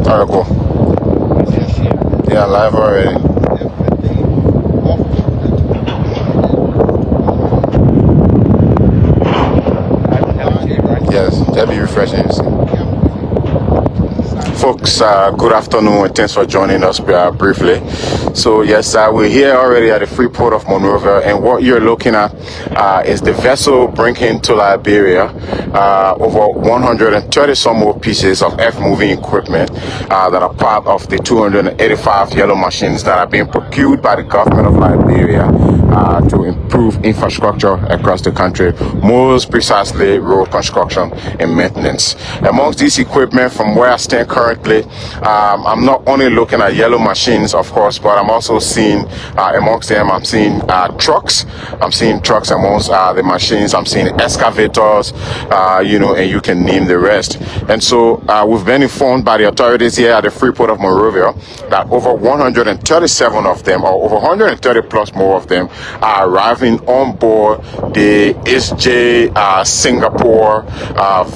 Alright, cool. Yeah, live already. Yes, that'll be refreshing. Folks, good afternoon and thanks for joining us briefly. So yes, we're here already at the Freeport of Monrovia, and what you're looking at is the vessel bringing to Liberia over 130 some more pieces of earth-moving equipment that are part of the 285 yellow machines that are being procured by the government of Liberia to improve infrastructure across the country, most precisely road construction and maintenance. Amongst these equipment, from where I stand currently, I'm not only looking at yellow machines, of course, but I'm also seeing amongst them, I'm seeing trucks. I'm seeing trucks amongst the machines. I'm seeing excavators, you know, and you can name the rest. And so we've been informed by the authorities here at the Freeport of Monrovia that over 137 of them, or over 130 plus more of them, are arriving on board the SJ Singapore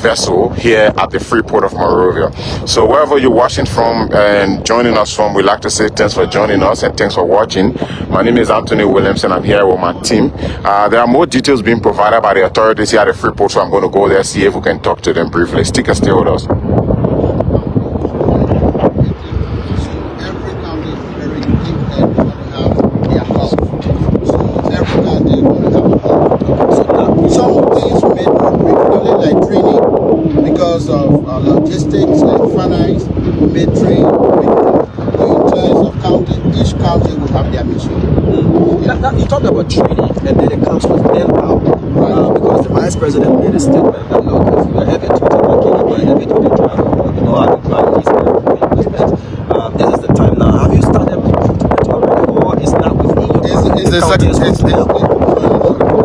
vessel here at the Freeport of Monrovia. So wherever you're watching from and joining us from, we'd like to say thanks for joining us and thanks for watching. My name is Anthony Williamson. I'm here with my team. There are more details being provided by the authorities here at the Freeport, so I'm going to go there, see if we can talk to them briefly. Stick and stay with us. Because of logistics and finance, we made train. In terms of county, each county will have their mission. Now, you talked about training, and then it comes with manpower. Because the vice president made a statement that, look, if you have a tutor working, you have a tutor driver, you know how to drive these equipment. This is the time now. Have you started recruitment already, or is that within your It's the second.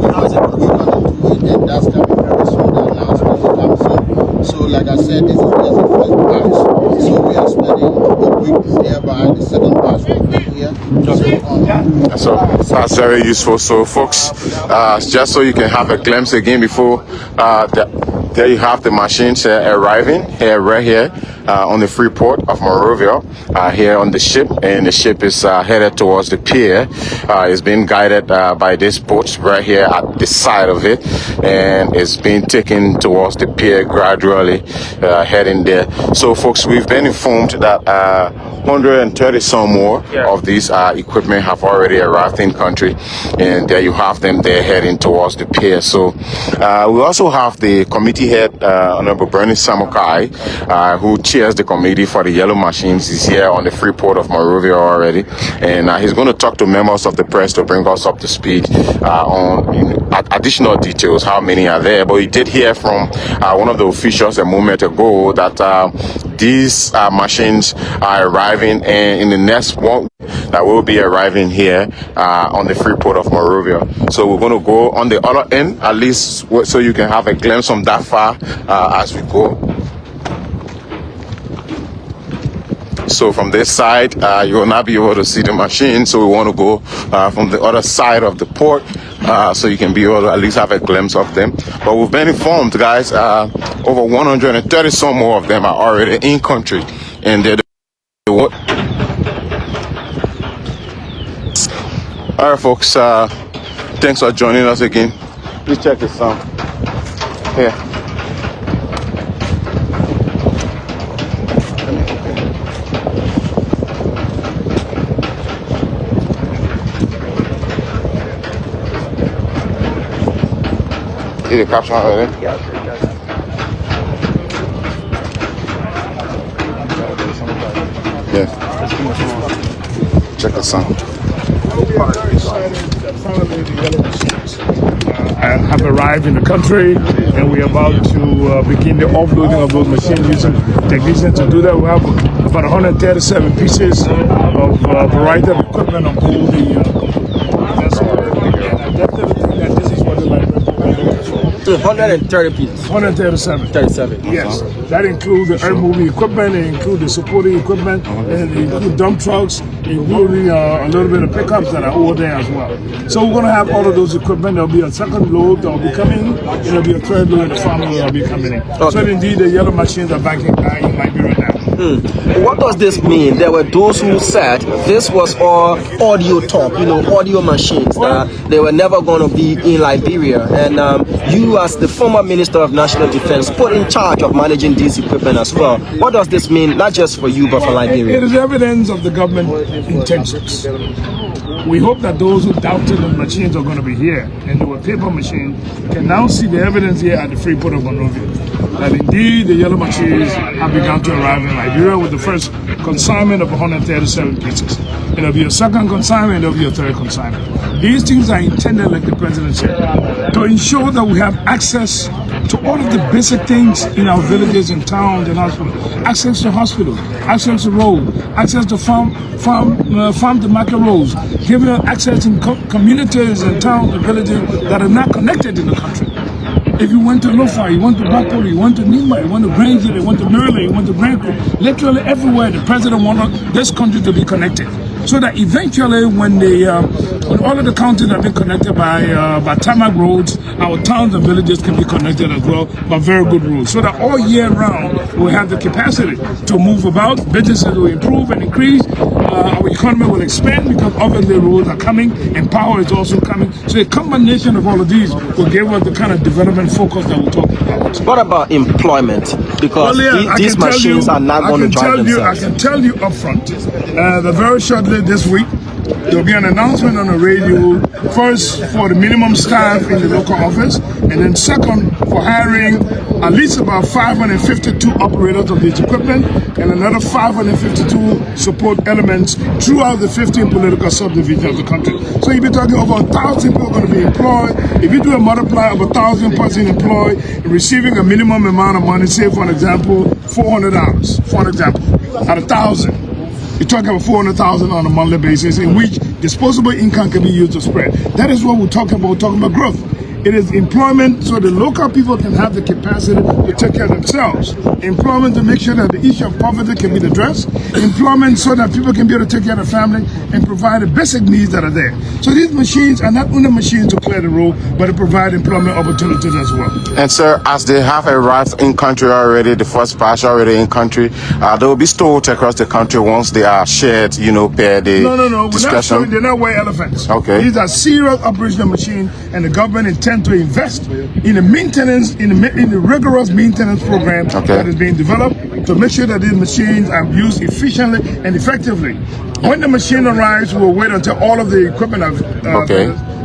How is it going to do it, and that's coming very soon. The announcement will come soon. So, like I said, this is just the first batch. So we are spending a week thereby. The second batch will be here. So that's very useful. So folks, just so you can have a glimpse again before there you have the machines arriving here, right here on the Freeport of Monrovia, here on the ship, and the ship is headed towards the pier. It's being guided by this boat right here at the side of it, and it's being taken towards the pier gradually, heading there. So folks, we've been informed that 130 some more of these equipment have already arrived in country, and there you have them there heading towards the pier. So we also have the committee head, Honorable Bernie Samukai, who chairs the committee for the yellow machines. He's here on the Freeport of Monrovia already, and he's going to talk to members of the press to bring us up to speed on additional details, how many are there. But he did hear from one of the officials a moment ago that these machines are arriving, and in the next one that will be arriving here on the Freeport of Monrovia. So we're going to go on the other end, at least so you can have a glimpse from that far as we go. So from this side, you will not be able to see the machine. So we want to go from the other side of the port, so you can be able to at least have a glimpse of them. But we've been informed, guys, over 130 some more of them are already in country, and they're all right, folks. Thanks for joining us again. Please check the sound here. See the caption already? Yeah. Yes. Check the sound. Finally, the yellow machines have arrived in the country, and we're about to begin the offloading of those machines using technicians to do that. We have about 137 pieces of variety of equipment on board the vessel. And I definitely think that this is what the library is looking for. 130 pieces. 137. 37. Yes, that includes the earth moving equipment, it includes the supporting equipment, and it includes dump trucks, including a little bit of pickups that are over there as well. So we're going to have all of those equipment. There'll be a second load that will be coming, and there'll be a third load, and the final load that will be coming in. Okay. So indeed, the yellow machines are back in Liberia now. What does this mean? There were those who said this was all audio talk, audio machines, that they were never going to be in Liberia. And you, as the former Minister of National Defense, put in charge of managing these equipment as well. What does this mean, not just for you, but for Liberia? It is evidence of the government intentions. We hope that those who doubted the machines are going to be here, and they were paper machines, can now see the evidence here at the Freeport of Monrovia, that indeed the yellow machines have begun to arrive in Liberia with the first consignment of 137 pieces. It'll be a second consignment, it'll be a third consignment. These things are intended, like the President said, to ensure that we have access to all of the basic things in our villages and towns and hospitals. Access to hospitals, access to roads, access to farm to market roads, giving us access in communities and towns and villages that are not connected in the country. If you went to Lofa, you went to Bakolo, you went to Nima, you went to Granger, you went to Maryland, you went to Branco, literally everywhere the president wanted this country to be connected. So that eventually when all of the counties have been connected by tarmac roads, our towns and villages can be connected as well by very good roads. So that all year round we'll have the capacity to move about, businesses will improve and increase, our economy will expand because obviously roads are coming and power is also coming. So a combination of all of these will give us the kind of development focus that we're talking about. What about employment? Because these machines are not going to drive themselves. I can tell you up front that very shortly this week, there will be an announcement on the radio, first for the minimum staff in the local office, and then second for hiring at least about 552 operators of this equipment and another 552 support elements throughout the 15 political subdivisions of the country. So you'll be talking over 1,000 people going to be employed. If you do a multiply of 1,000 person employed, receiving a minimum amount of money, say for an example, $400, for an example, at 1,000. You're talking about 400,000 on a monthly basis in which disposable income can be used to spread. That is what we're talking about. We're talking about growth. It is employment so the local people can have the capacity to take care of themselves. Employment to make sure that the issue of poverty can be addressed. Employment so that people can be able to take care of their family and provide the basic needs that are there. So these machines are not only machines to clear the road, but to provide employment opportunities as well. And sir, as they have arrived in country already, the first batch already in country, they will be stored across the country once they are shared, per the No. discussion. They're not white elephants. Okay. These are serious operational machines, and the government intends to invest in the maintenance, in the rigorous maintenance program that is being developed to make sure that these machines are used efficiently and effectively. When the machine arrives, we'll wait until all of the equipment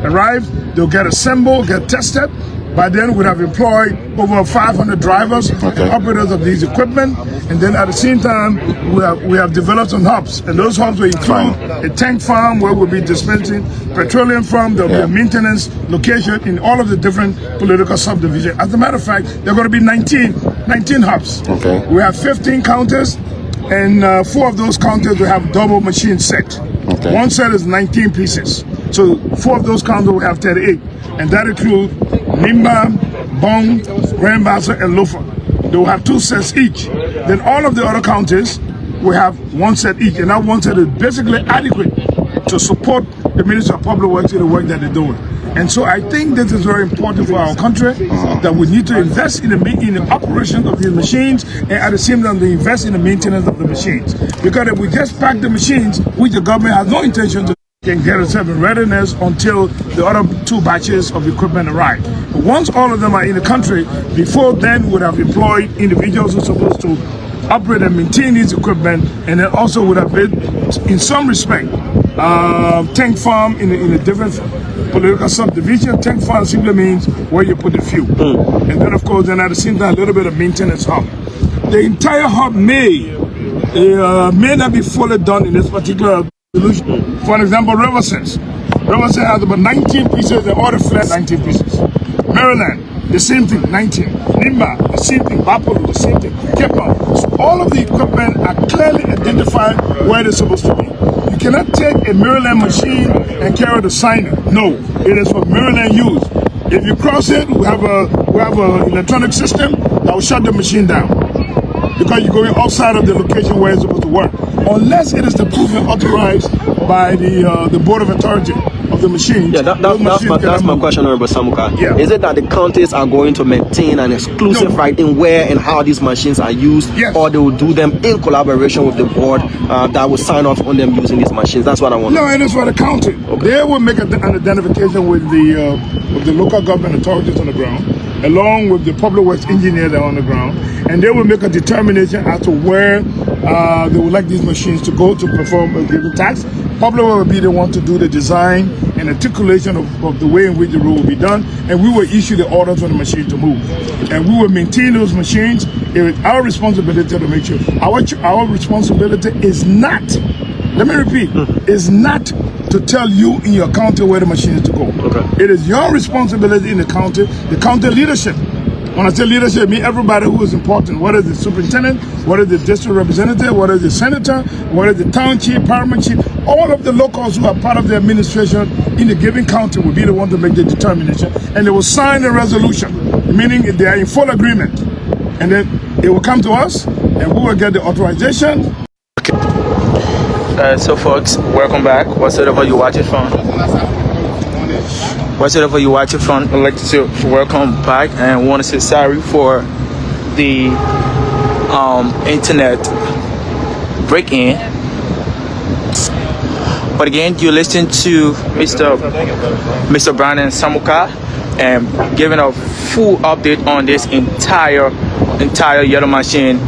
arrives. They'll get assembled, get tested. By then, we'd have employed over 500 drivers, operators of these equipment, and then at the same time, we have developed some hubs, and those hubs will include a tank farm where we'll be dispensing petroleum from. There'll be a maintenance location in all of the different political subdivisions. As a matter of fact, there are going to be 19 hubs. We have 15 counters, and 4 of those counters will have double machine set. One set is 19 pieces. So 4 of those counters will have 38, and that includes Nimba, Bong, Grand Bassa, and Lofa. They will have 2 sets each. Then all of the other counties will have 1 set each, and that 1 set is basically adequate to support the Ministry of Public Works in the work that they're doing. And so I think this is very important for our country, that we need to invest in the operation of these machines, and at the same time to invest in the maintenance of the machines. Because if we just pack the machines, which the government has no intention to, can get itself in readiness until the other 2 batches of equipment arrive. But once all of them are in the country, before then would have employed individuals who are supposed to operate and maintain these equipment, and then also would have been, in some respect, tank farm in a different political subdivision. Tank farm simply means where you put the fuel. And then of course, then at the same time, a little bit of maintenance hub. The entire hub may not be fully done in this particular solution. For example, Riversense. Riversense has about 19 pieces, they order flat 19 pieces. Maryland, the same thing, 19. Nimba, the same thing. Bapolo, the same thing. Cape Town. So all of the equipment are clearly identified where they're supposed to be. You cannot take a Maryland machine and carry the signer. No, it is for Maryland use. If you cross it, we have an electronic system that will shut the machine down. because you're going outside of the location where it's supposed to work, unless it is approved and authorized by the board of authority of the machines. Yeah, that's my question, Honorable Samuka. Yeah. Is it that the counties are going to maintain an exclusive right in where and how these machines are used, Yes. or they will do them in collaboration with the board that will sign off on them using these machines? That's what I want. No, it is for the county. Okay. They will make an identification with the local government authorities on the ground, along with the public works engineer that are on the ground, and they will make a determination as to where they would like these machines to go to perform a given task. Public works will be the one to do the design and articulation of the way in which the road will be done, and we will issue the orders for the machine to move. And we will maintain those machines. It is our responsibility to make sure. Our responsibility is not, let me repeat, is not to tell you in your county where the machine is to go. Okay. It is your responsibility in the county leadership. When I say leadership, I mean everybody who is important, whether it's the superintendent, whether it's the district representative, whether it's the senator, whether it's the town chief, paramount chief, all of the locals who are part of the administration in the given county will be the one to make the determination, and they will sign the resolution, meaning they are in full agreement. And then it will come to us, and we will get the authorization. So folks, welcome back. Whatsoever you watch it from. Whatsoever you watch it from, I'd like to say welcome back, and want to say sorry for the internet break-in. But again, you're listening to Mr. Brandon Samuka and giving a full update on this entire yellow machine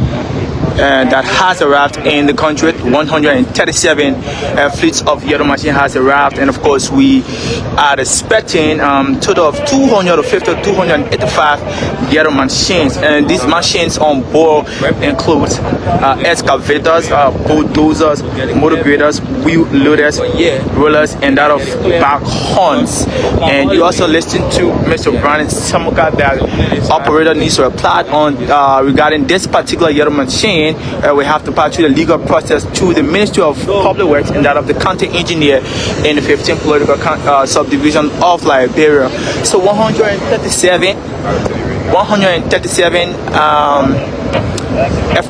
that has arrived in the country. 137 fleets of yellow machine has arrived, and of course we are expecting total of 250 285 yellow machines, and these machines on board includes excavators, bulldozers, motor graders, wheel loaders, rollers, and that of backhorns. And you also listen to Mr. Brandon Samuka that operator needs to reply on regarding this particular yellow machine. We have to pass through the legal process to the Ministry of Public Works and that of the county engineer in the 15th political subdivision of Liberia. So 137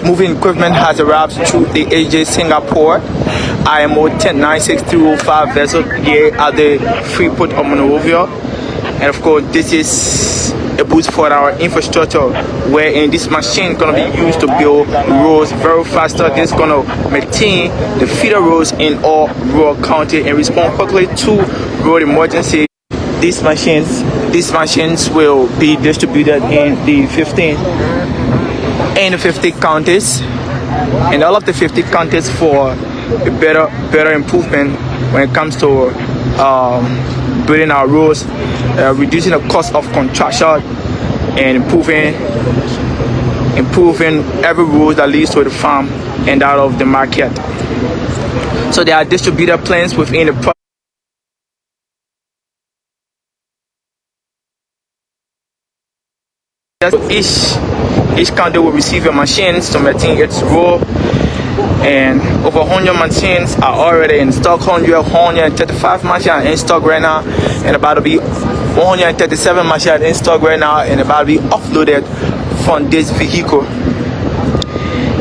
moving equipment has arrived through the AJ Singapore IMO 1096305 vessel here at the Freeport of Monrovia. And of course, this is a boost for our infrastructure, wherein this machine is going to be used to build roads very faster. This is going to maintain the feeder roads in all rural county and respond quickly to road emergency. These machines will be distributed in the 15 counties, and all of the 50 counties for a better improvement when it comes to building our roads, reducing the cost of construction, and improving every road that leads to the farm and out of the market. So there are distributor plans within the project. Each county will receive a machine to maintain its role, and over 100 machines are already in stock. 135 machines in stock right now, and about to be 137 machines in stock right now, and about to be offloaded from this vehicle.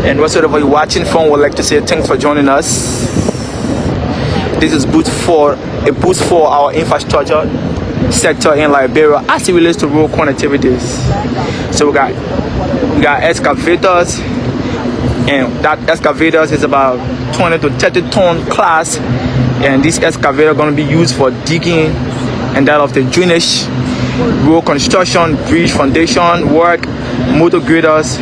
And whatsoever you're watching from, would like to say thanks for joining us. This is a boost for our infrastructure sector in Liberia as it relates to road connectivities. So we got excavators, and that excavators is about 20 to 30 ton class, and this excavator are going to be used for digging and that of the drainage, road construction, bridge foundation work, motor graders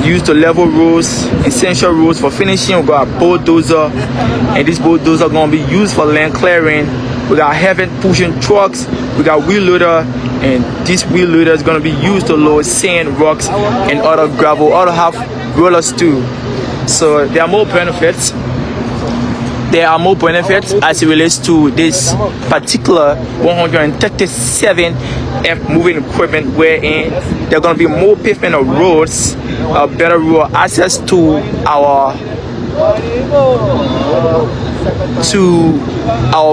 used to level roads, essential roads for finishing. We got a bulldozer, and this bulldozer are going to be used for land clearing. We got heavy pushing trucks, we got wheel loader, and this wheel loader is going to be used to load sand, rocks, and other gravel. Other have rollers too. So there are more benefits. As it relates to this particular 137 moving equipment, wherein there are going to be more pavement of roads, better road access to our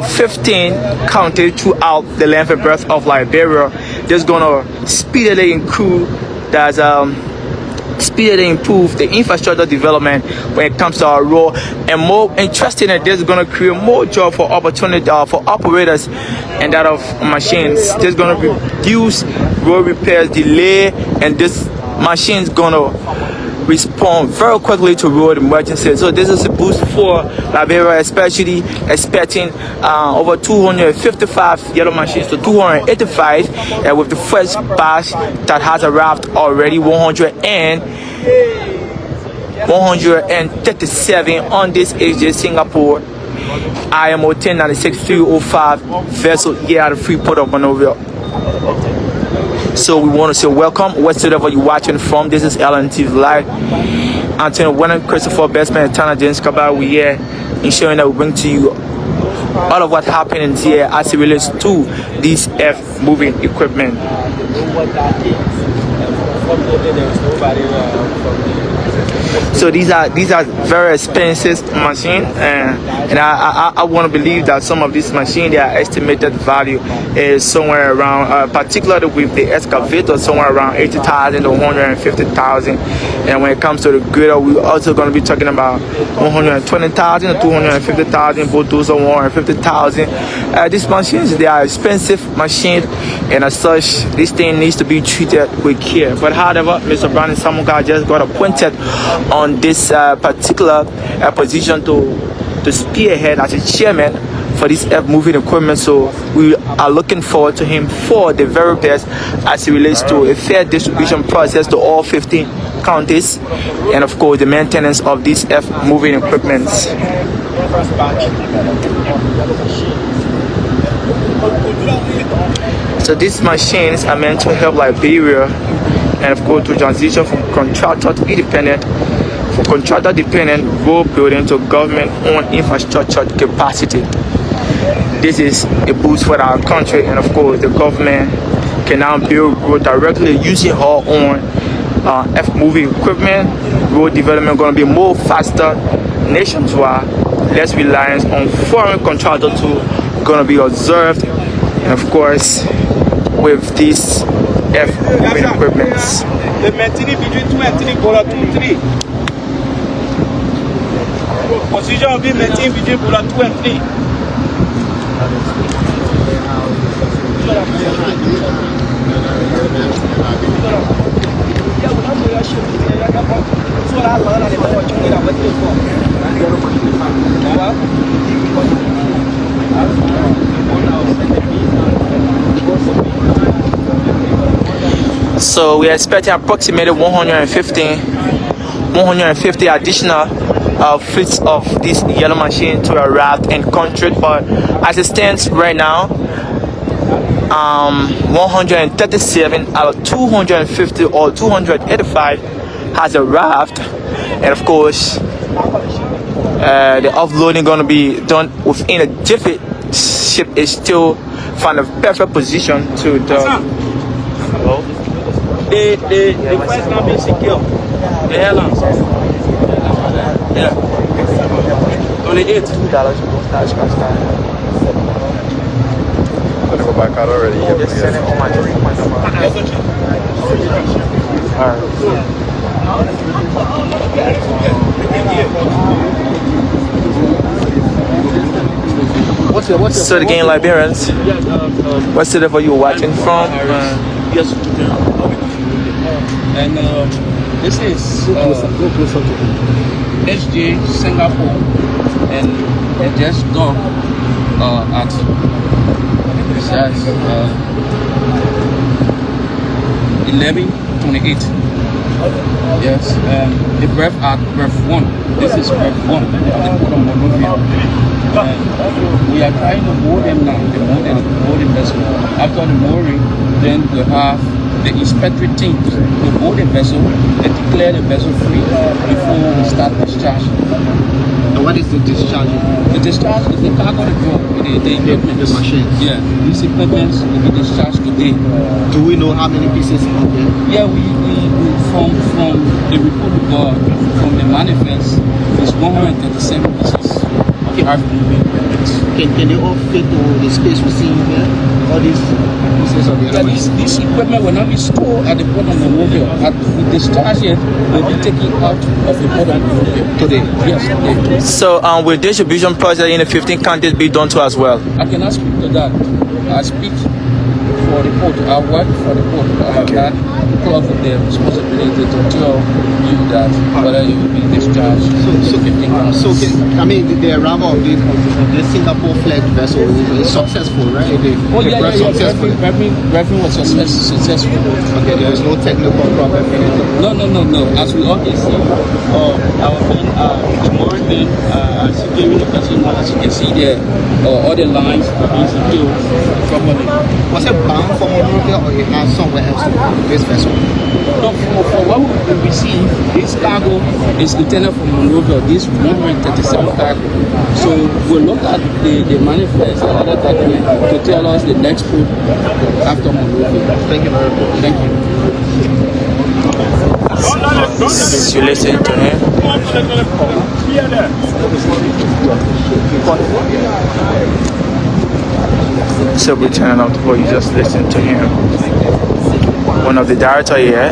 15 counties throughout the length and breadth of Liberia. Just gonna speedily include that speed and improve the infrastructure development when it comes to our road, and more interesting, and this is going to create more job for opportunity for operators and that of machines. This is going to reduce road repairs delay, and this machine is going to respond very quickly to road emergencies. So this is a boost for Liberia, especially expecting over 255 yellow machines to 285, and with the first batch that has arrived already, 137 on this AJ Singapore IMO 1096-305 vessel here at the Freeport of Monrovia. So we want to say welcome, wherever you're watching from. This is LNTV Live. Anthony Wenham, Christopher Bestman, and Tana James Kabal. We here ensuring that we bring to you all of what happens here as it relates to this F moving equipment. So these are very expensive machines, and I want to believe that some of these machines, their estimated value is somewhere around, particularly with the excavator, somewhere around 80,000 to 150,000. And when it comes to the grader, we're also going to be talking about 120,000 to 250,000. Both those are 150,000. These machines, they are expensive machines, and as such, this thing needs to be treated with care. But however, Mr. Brandon Samuka just got appointed on this particular position to spearhead as a chairman for this moving equipment. So we are looking forward to him for the very best as it relates to a fair distribution process to all 15 counties, and of course the maintenance of these moving equipments. So these machines are meant to help Liberia, and of course to transition from contractor to independent, from contractor dependent road building to government owned infrastructure capacity. This is a boost for our country, and of course the government can now build road directly using our own moving equipment. Road development going to be more faster nationwide, less reliance on foreign contractors to going to be observed, and of course with these moving equipments. The maintaining between 2 and 3 $2 3. Position will be maintained between $2 and 3. So we are expecting approximately 150 additional fleets of this yellow machine to arrive in country, but as it stands right now, 137 out of 250 or 285 has arrived, and of course the offloading going to be done within a jiffy. Ship is still find a perfect position to the first can be secure. The airlines. Yeah. Only $8. I'm gonna go back out already. Just send it on my 3-point number. So again, Liberians, what city are you watching from? Yes. And this is SJ Singapore, and it just docked at precise 11:28. Yes, the berth at berth 1. This is berth 1 at the Port of Monrovia. We are trying to moor them now, the mooring vessel. After the mooring, then we have the inspectory team to board the vessel and declare the vessel free before we start discharging. And what is the discharge? The discharge is the cargo to drop, the equipment. The machines. Yeah, these equipments will be discharged today. Do we know how many pieces are there? Yeah, we from the report we got from the manifest, it's 137 pieces of moving. Yes. Can they all fit to the space we see here? All these pieces of the Yeah, this equipment will not be stored at the Port of Monrovia. At the discharge it will be taken out of the Port of Monrovia. today? Yes, today. So will distribution project in the 15 counties be done to as well? I cannot speak to that. I speak for the port. I work for the port. I have that club with the responsibility to tell you that whether you will be discharged. So, 15 counties. so the arrival of this Singapore flag vessel is successful, right? Oh yeah. Successful. Revenue was successful. Okay, there is no technical problem. No. As we always see, our men are demanding securing the vessel. As you can see there, all the lines are being secured properly. Was it bound for Monrovia or it has somewhere else to go, this vessel? No, for what we receive, this cargo is intended for Monrovia, this 137 cargo. So we'll look at the manifest and other document to tell us the next port after Monrovia. Thank you very much. Thank you. You listen to him. So we're turning out what you just listened to him. One of the director here.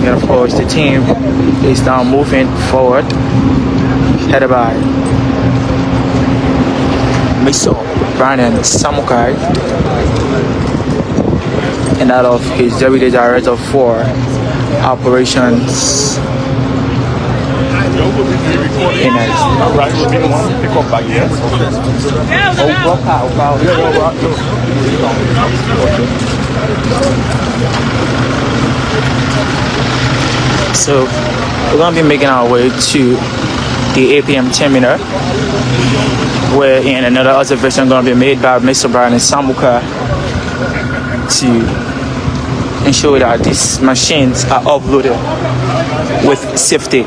And of course the team is now moving forward, headed by Mr. Brandon Samukai and that of his deputy director for operations in So we're going to be making our way to the APM terminal, where in another observation going to be made by Mr. Brian Samuka to ensure that these machines are uploaded with safety.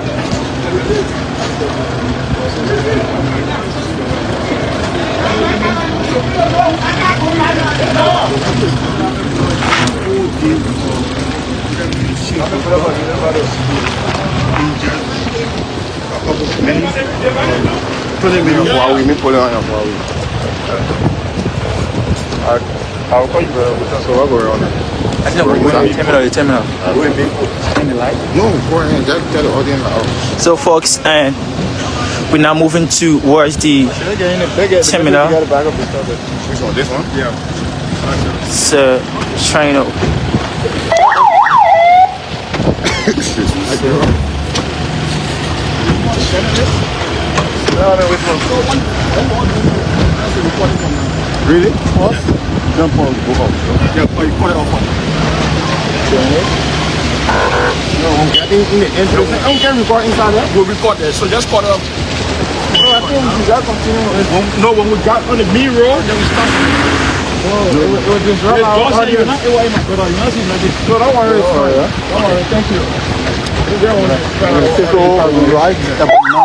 I'll call you, so I'll go around. The terminal. No, go ahead. Just tell the audience. So folks, and we're now moving towards the terminal. Which one? This one? Yeah. So trying to Really? Don't pull the book off. Yeah, you cut it off. No, I think in the entrance. I don't care record inside there. We'll record there, so just cut it off. No, I think we got continue. No, when we got on the main road, then we start. It was just right out here. You're not AYM, my brother. You're not seeing like this. No, don't worry. Don't worry. Thank you. Take over right about now.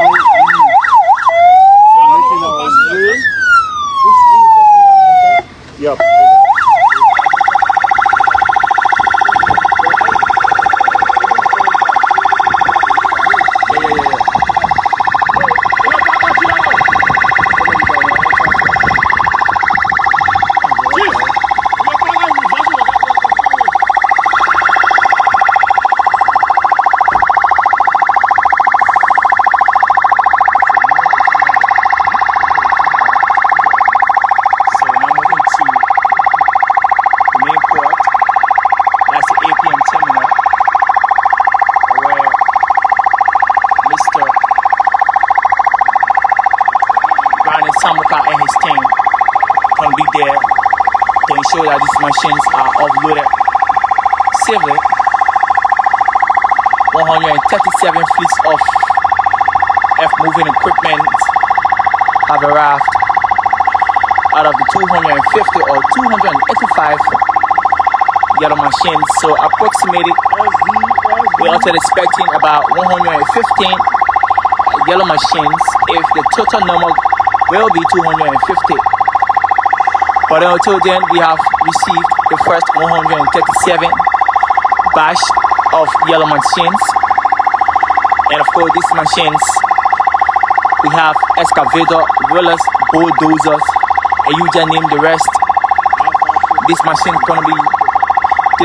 Yep. Samuka and his team can be there to ensure that these machines are offloaded safely. 137 fleets of F-moving equipment have arrived out of the 250 or 285 yellow machines. So approximately, we're also expecting about 115 yellow machines if the total number will be 250. But until then, we have received the first 137 batch of yellow machines. And of course, these machines We have excavator, rollers, bulldozers, and you just name the rest. This machine is going to be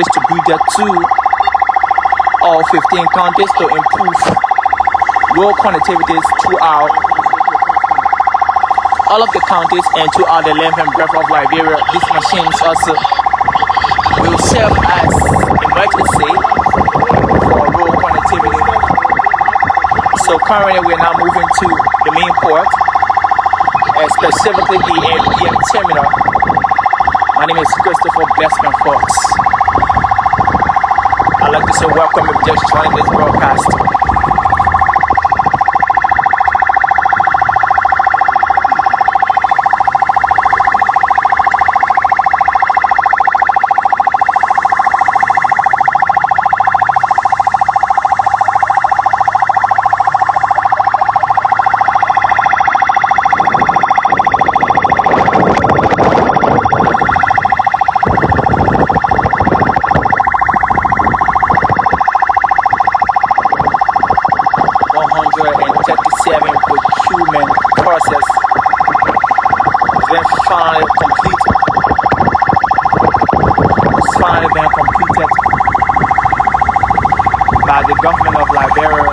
distributed to all 15 counties to improve road connectivities throughout all of the counties and throughout the length and breadth of Liberia. These machines also will serve as emergency for road connectivity. So currently we're now moving to the main port, specifically the Liberian terminal. My name is Christopher Besman Fox. I'd like to say welcome if you're just joining this broadcast. Procurement process has been finally completed. It's finally been completed by the government of Liberia.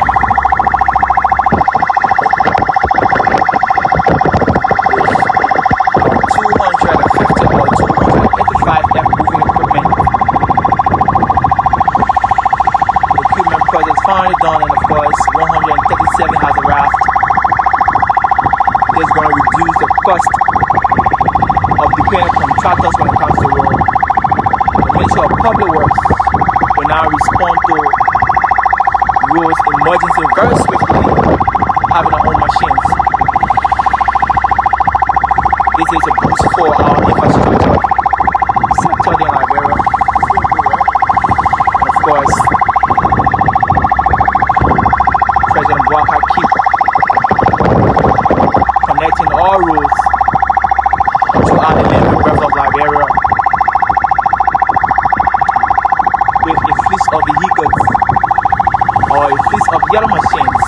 With 250 or 285 moving equipment. Procurement process finally done, and of course 137 has arrived. This is going to reduce the cost of depending contractors when it comes to road. The Ministry of Public Works will now respond to roads emergency very swiftly, having their own machines. This is a boost for our infrastructure sector in Liberia. And of course, President Bouaka keep connecting all roads throughout the length and breadth of Liberia with a fleet of vehicles or a fleet of yellow machines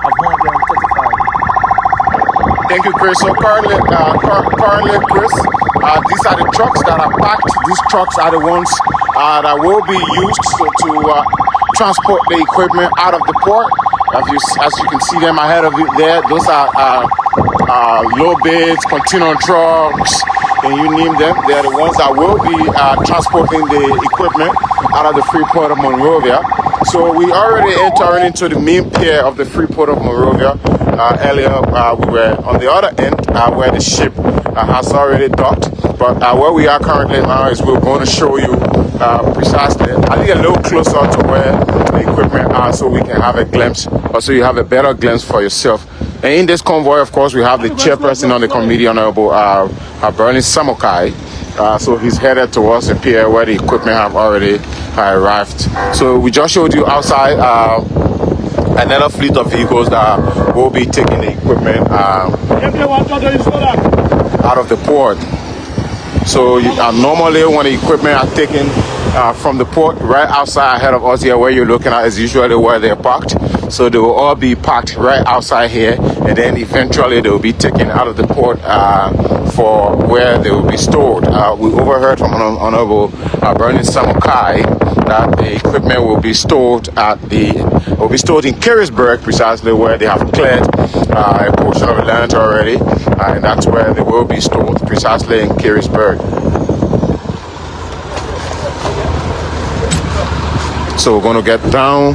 of 135. Thank you, Chris. So currently, Chris, these are the trucks that are packed. These trucks are the ones that will be used to transport the equipment out of the port. As you can see them ahead of you there, those are low beds, container trucks, and you name them. They are the ones that will be transporting the equipment out of the Freeport of Monrovia. So we already entering into the main pier of the Freeport of Monrovia. Earlier we were on the other end where the ship has already docked. But where we are currently now is we're going to show you precisely, I think a little closer to where the equipment are so we can have a glimpse, or so you have a better glimpse for yourself. And in this convoy, of course, we have the chairperson on the committee, Honorable Bernie Samokai. So he's headed towards the pier where the equipment have already arrived. So we just showed you outside another fleet of vehicles that will be taking the equipment out of the port. So normally when the equipment are taken from the port, right outside ahead of us here where you're looking at is usually where they're parked. So they will all be parked right outside here, and then eventually they will be taken out of the port for where they will be stored. We overheard from Honorable Bernie Samokai that the equipment will be stored in Carisburg, precisely where they have cleared a portion of the land already, and that's where they will be stored, precisely in Carisburg. So we're going to get down.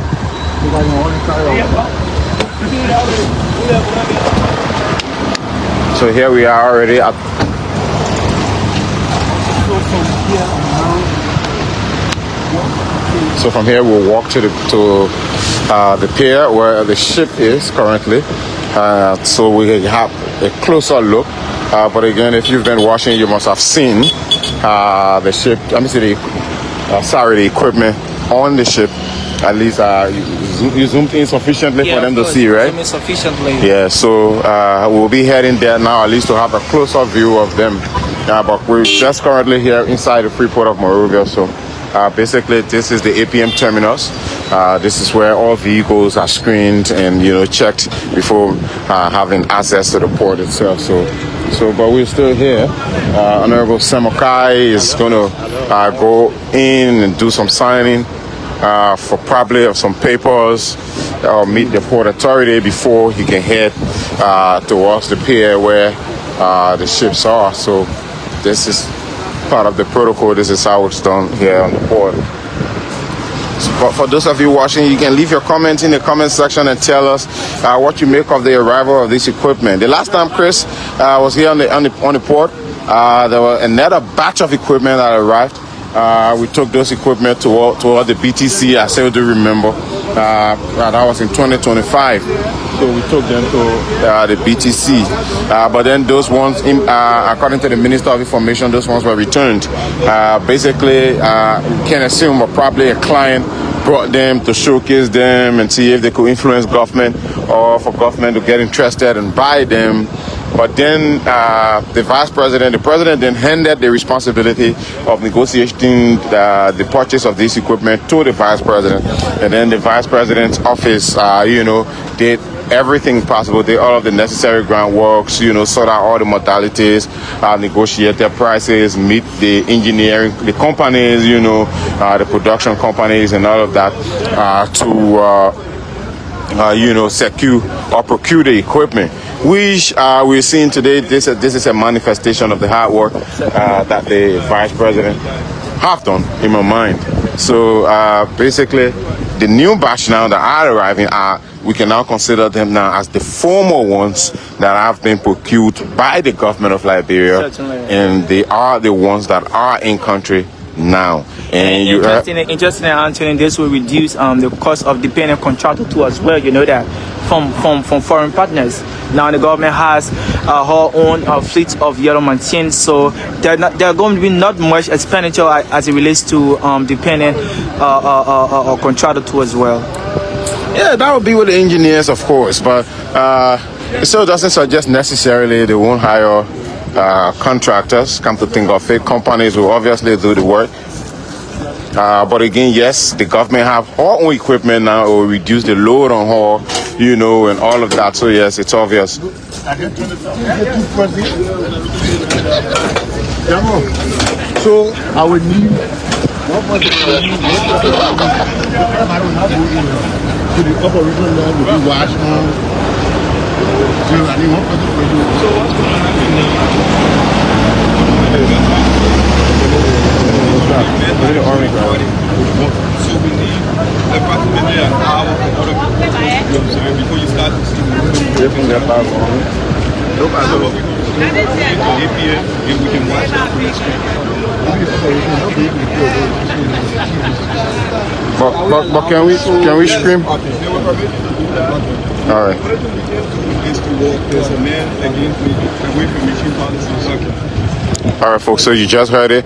So here we are already at So from here we'll walk to the pier where the ship is currently. So we have a closer look. But again, if you've been watching, you must have seen the ship. Let me see the equipment on the ship. At least you zoomed in sufficiently for them to see, right? Zoom in sufficiently. Yeah. So we'll be heading there now, at least to have a closer view of them. But we're just currently here inside the Freeport of Monrovia. So Basically, this is the APM terminus. This is where all vehicles are screened and checked before having access to the port itself. But we're still here. Honorable Samokai is going to go in and do some signing for probably of some papers or meet the port authority before he can head towards the pier where the ships are. So this is part of the protocol. This is how it's done here on the port. But for those of you watching, you can leave your comments in the comment section and tell us what you make of the arrival of this equipment. The last time Chris was here on the port, there was another batch of equipment that arrived. We took those equipment toward the BTC. I still do remember. That was in 2025. So we took them to the BTC. But then those ones, according to the Minister of Information, those ones were returned. Basically, we can assume probably a client brought them to showcase them and see if they could influence government or for government to get interested and buy them. But then the president then handed the responsibility of negotiating the purchase of this equipment to the vice president. And then the vice president's office, did everything possible, did all of the necessary groundworks, sort out all the modalities, negotiate their prices, meet the engineering, the companies, the production companies and all of that to secure or procure the equipment, which we're seeing today. This is a manifestation of the hard work that the vice president have done, in my mind. So basically, the new batch now that are arriving we can now consider them now as the former ones that have been procured by the government of Liberia. Certainly. And they are the ones that are in country now. And interesting, Anthony, this will reduce the cost of dependent contractor too as well. You know that from foreign partners. Now the government has her own fleet of yellow machines, so there are going to be not much expenditure as it relates to dependent contractor too as well. Yeah, that would be with the engineers, of course, but it still doesn't suggest necessarily they won't hire contractors. Come to think of it, companies will obviously do the work. But again, yes, the government have her own equipment now, or reduce the load on her, and all of that. So yes, it's obvious. So I would need to the upper region level will be washed on. So I need one person for you. So what's going to happen now? So we need approximately an hour for other people before you start to see the so what we do is we get to APM and we can watch that from the screen. But can we scream? All right. There's a man against me away from machine policy. All right, folks, so you just heard it.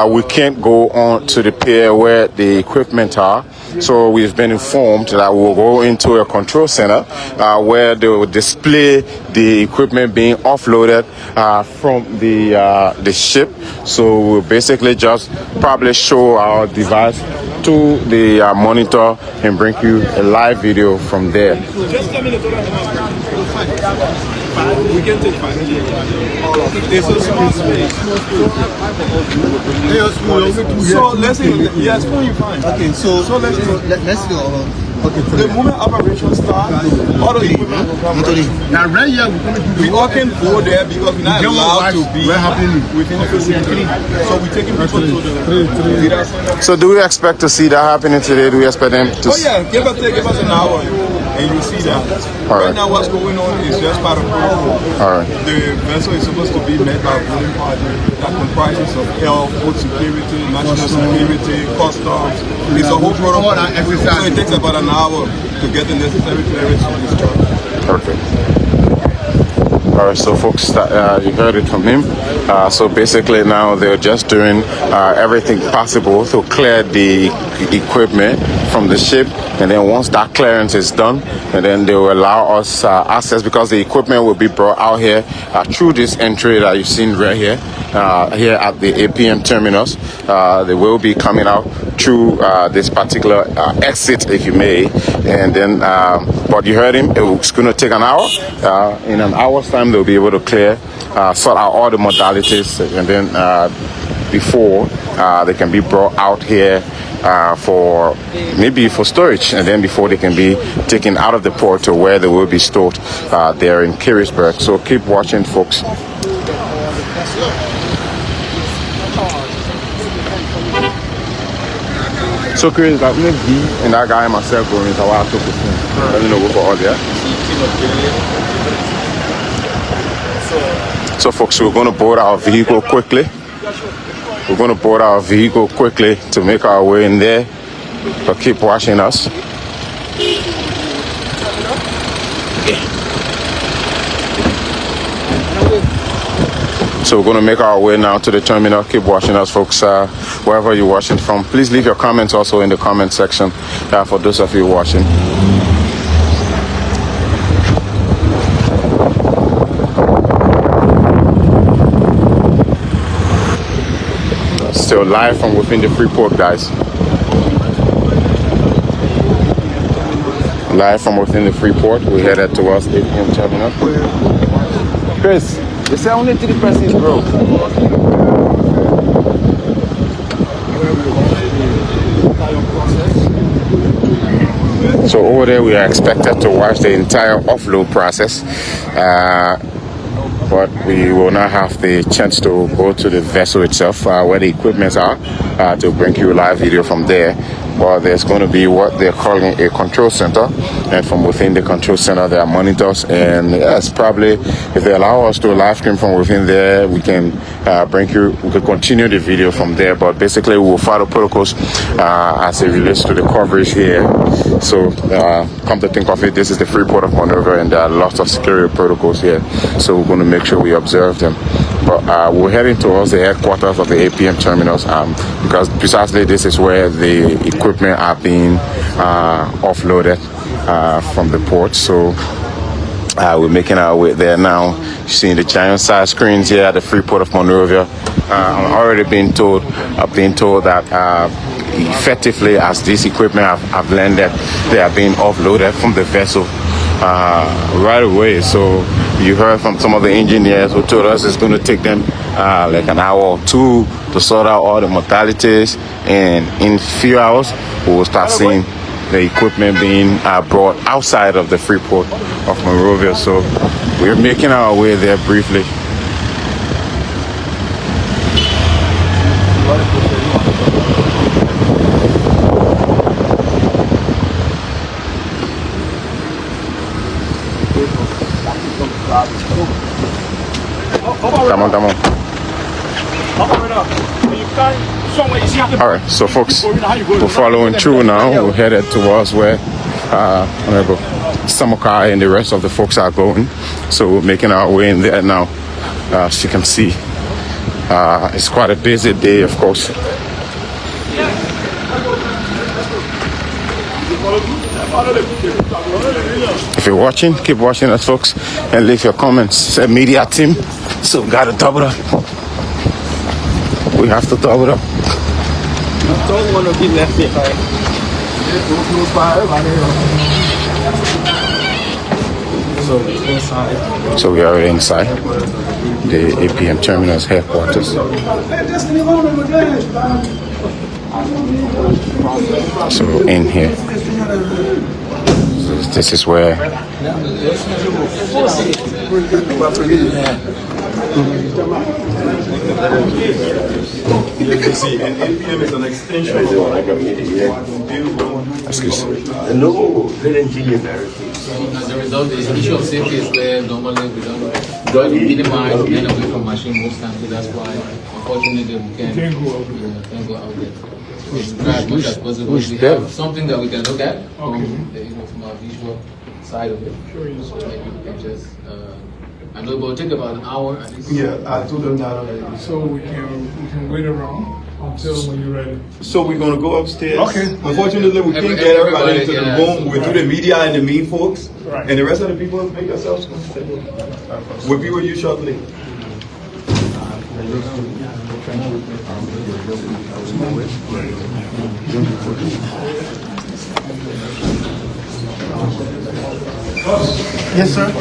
We can't go on to the pier where the equipment are. So we've been informed that we'll go into a control center where they will display the equipment being offloaded from the ship. So we'll basically just probably show our device to the monitor and bring you a live video from there. Just tell me the we can take 5. There's a small space. So let's say, yes, you fine. Okay, so let's go. Okay, the moment operation starts, all the equipment will come. Now, right here, we all can go there because we're not allowed to be within the facility. So we're taking people to the So do we expect to see that happening today? Do we expect them to? Oh yeah, give us an hour and you'll see that. Right now what's going on is just part of protocol. All right. The vessel is supposed to be met by a boarding party that comprises of health, food security, national security, customs. It's a whole protocol. So it takes about an hour to get the necessary clearance to discharge. Perfect. All right, so folks, you heard it from him. So basically now they're just doing everything possible to clear the equipment from the ship and then once that clearance is done, and then they will allow us access, because the equipment will be brought out here through this entry that you've seen right here, here at the APM terminus. They will be coming out through this particular exit, if you may, and then but you heard him, it's going to take an hour. In an hour's time they'll be able to clear, sort out all the modalities, and then before they can be brought out here for maybe for storage, and then before they can be taken out of the port to where they will be stored there in Carisburg. So keep watching, folks. So Chris, that me and that guy myself going to our took the phone. Let me know what all there. So folks, we're going to board our vehicle quickly. We're going to board our vehicle quickly to make our way in there. But keep watching us. So we're going to make our way now to the terminal. Keep watching us, folks, wherever you're watching from. Please leave your comments also in the comment section for those of you watching. Still live from within the Freeport, guys. Live from within the Freeport. We headed towards the APM terminal. Chris, you say only 3 persons, bro. So over there we are expected to watch the entire offload process, but we will not have the chance to go to the vessel itself where the equipment are to bring you a live video from there. But there's going to be what they're calling a control center, and from within the control center there are monitors, and yes, probably if they allow us to live stream from within there, we can we can continue the video from there. But basically we will follow protocols as it relates to the coverage here. So come to think of it, this is the Freeport of Monrovia, and there are lots of security protocols here, so we're going to make sure we observe them. But we're heading towards the headquarters of the APM terminals, because precisely this is where the equipment are being offloaded from the port. So we're making our way there now. You're seeing the giant size screens here at the Freeport of Monrovia. I'm already being told that effectively, as this equipment have landed, they are being offloaded from the vessel right away. So you heard from some of the engineers who told us it's going to take them like an hour or two to sort out all the modalities, and in a few hours we will start seeing the equipment being brought outside of the Freeport of Monrovia. So we're making our way there briefly. Come on. Alright, so folks, we're following through now. We're headed towards where Honorable Samukai and the rest of the folks are going. So we're making our way in there now. As you can see, it's quite a busy day, of course. If you're watching, keep watching us, folks, and leave your comments. It's a media team, so we gotta double up. We have to double up. I don't want to be left behind. So we are inside the APM terminal's headquarters. So in here, so this is where And APM is an extension of excuse me. No, very engineering. As a result, the issue of safety is where normally we don't minimize men away from machine most times. So that's why, unfortunately, we can't go out there. We try as much as possible. We have something that we can look at from our visual side of it. So maybe we can just. I know it will take about an hour at least. Yeah, I told them that already. So we can wait around until when you're ready. So we're gonna go upstairs. Okay. Unfortunately, we can't get everybody into the room. We'll do the media and the main folks, Right. and the rest of the people make yourselves comfortable. We'll be with you shortly. Yes, sir.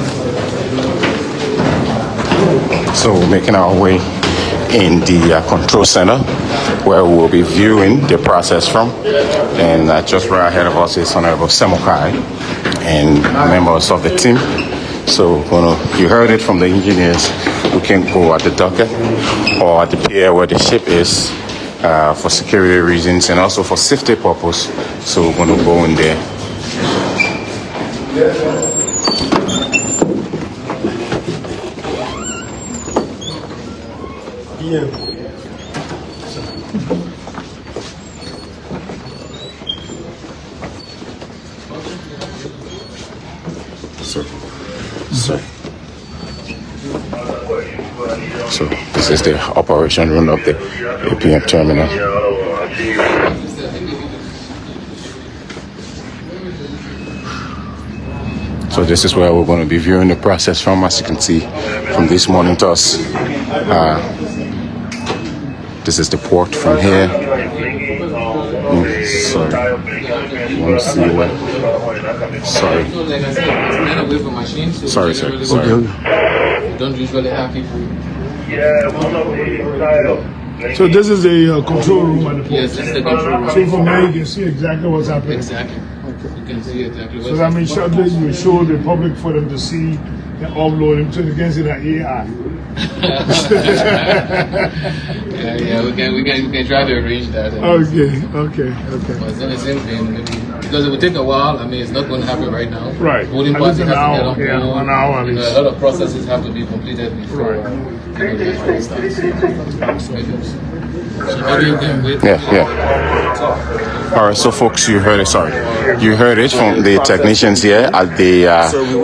So we're making our way in the control center where we'll be viewing the process from. And just right ahead of us is Honorable Semokai and members of the team. So you heard it from the engineers. We can go at the docket or at the pier where the ship is for security reasons and also for safety purpose. So we're going to go in there. So this is the operation room of the APM terminal. So this is where we're going to be viewing the process from, as you can see from these monitors. This is the port from here. Sorry. Want to see what? Sorry. Sorry, sir. Sorry. We don't usually have people. So this is the control room at the port. Yes, this is the control room. So from there you can see exactly what's happening. Exactly. You can see exactly what's So that means shortly you show the public for them to see and upload them so they can see that AI. yeah, we can try to arrange that. Okay. But it's in the same thing, maybe, because it will take a while. I mean, it's not going to happen right now. Right. Voting At least party an has hour. to get on board. Yeah, 1 hour at least. A lot of processes have to be completed before the actual starts. So maybe you can wait. Yeah. All right, so folks, you heard it. Sorry, you heard it from the technicians here at the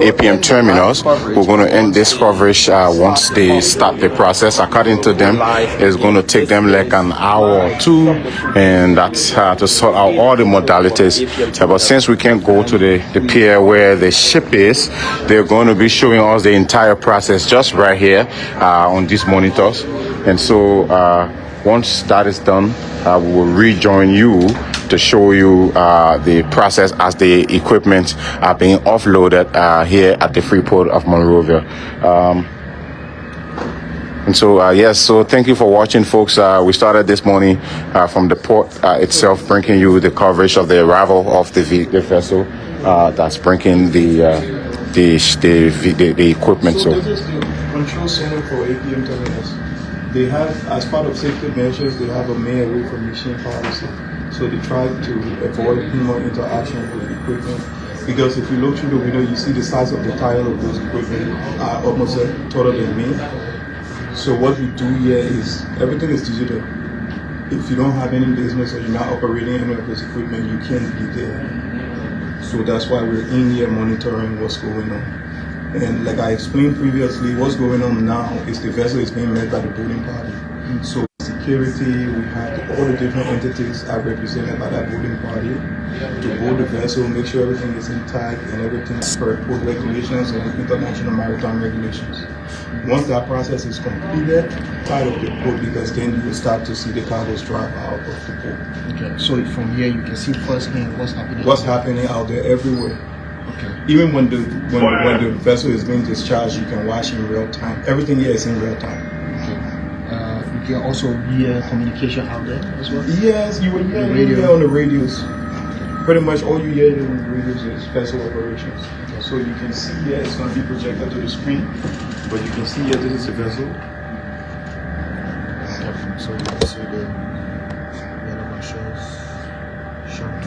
APM terminals. We're going to end this coverage once they start the process. According to them, it's going to take them like an hour or two, and that's to sort out all the modalities. But since we can't go to the pier where the ship is, they're going to be showing us the entire process just right here on these monitors. And so once that is done, we will rejoin you to show you the process as the equipment are being offloaded here at the Freeport of Monrovia. And so, yes, so thank you for watching, folks. We started this morning from the port itself, bringing you the coverage of the arrival of the vessel that's bringing the equipment. So this is the control center for APM terminals. They have, as part of safety measures, they have a may away from machine policy. So they try to avoid human interaction with equipment. Because if you look through the window, you see the size of the tile of those equipment are almost taller than me. So what we do here is, everything is digital. If you don't have any business or you're not operating any of this equipment, you can't be there. So that's why we're in here monitoring what's going on. And like I explained previously, what's going on now is the vessel is being met by the boarding party. So security, we have all the different entities are represented by that boarding party to board the vessel, make sure everything is intact and everything is per port regulations and international maritime regulations. Once that process is completed, out of the port, because then you will start to see the cargoes drive out of the port. Okay. So from here you can see firsthand what's happening. What's happening out there everywhere. Okay. Even when the vessel is being discharged, you can watch in real time. Everything here is in real time. Okay. You can also hear communication out there as well. Yes, you will hear radio on the radios. Pretty much all you hear on the radios is vessel operations. Okay. So you can see here, it's going to be projected to the screen, but you can see here, this is the vessel. Okay. So you can see the other one shows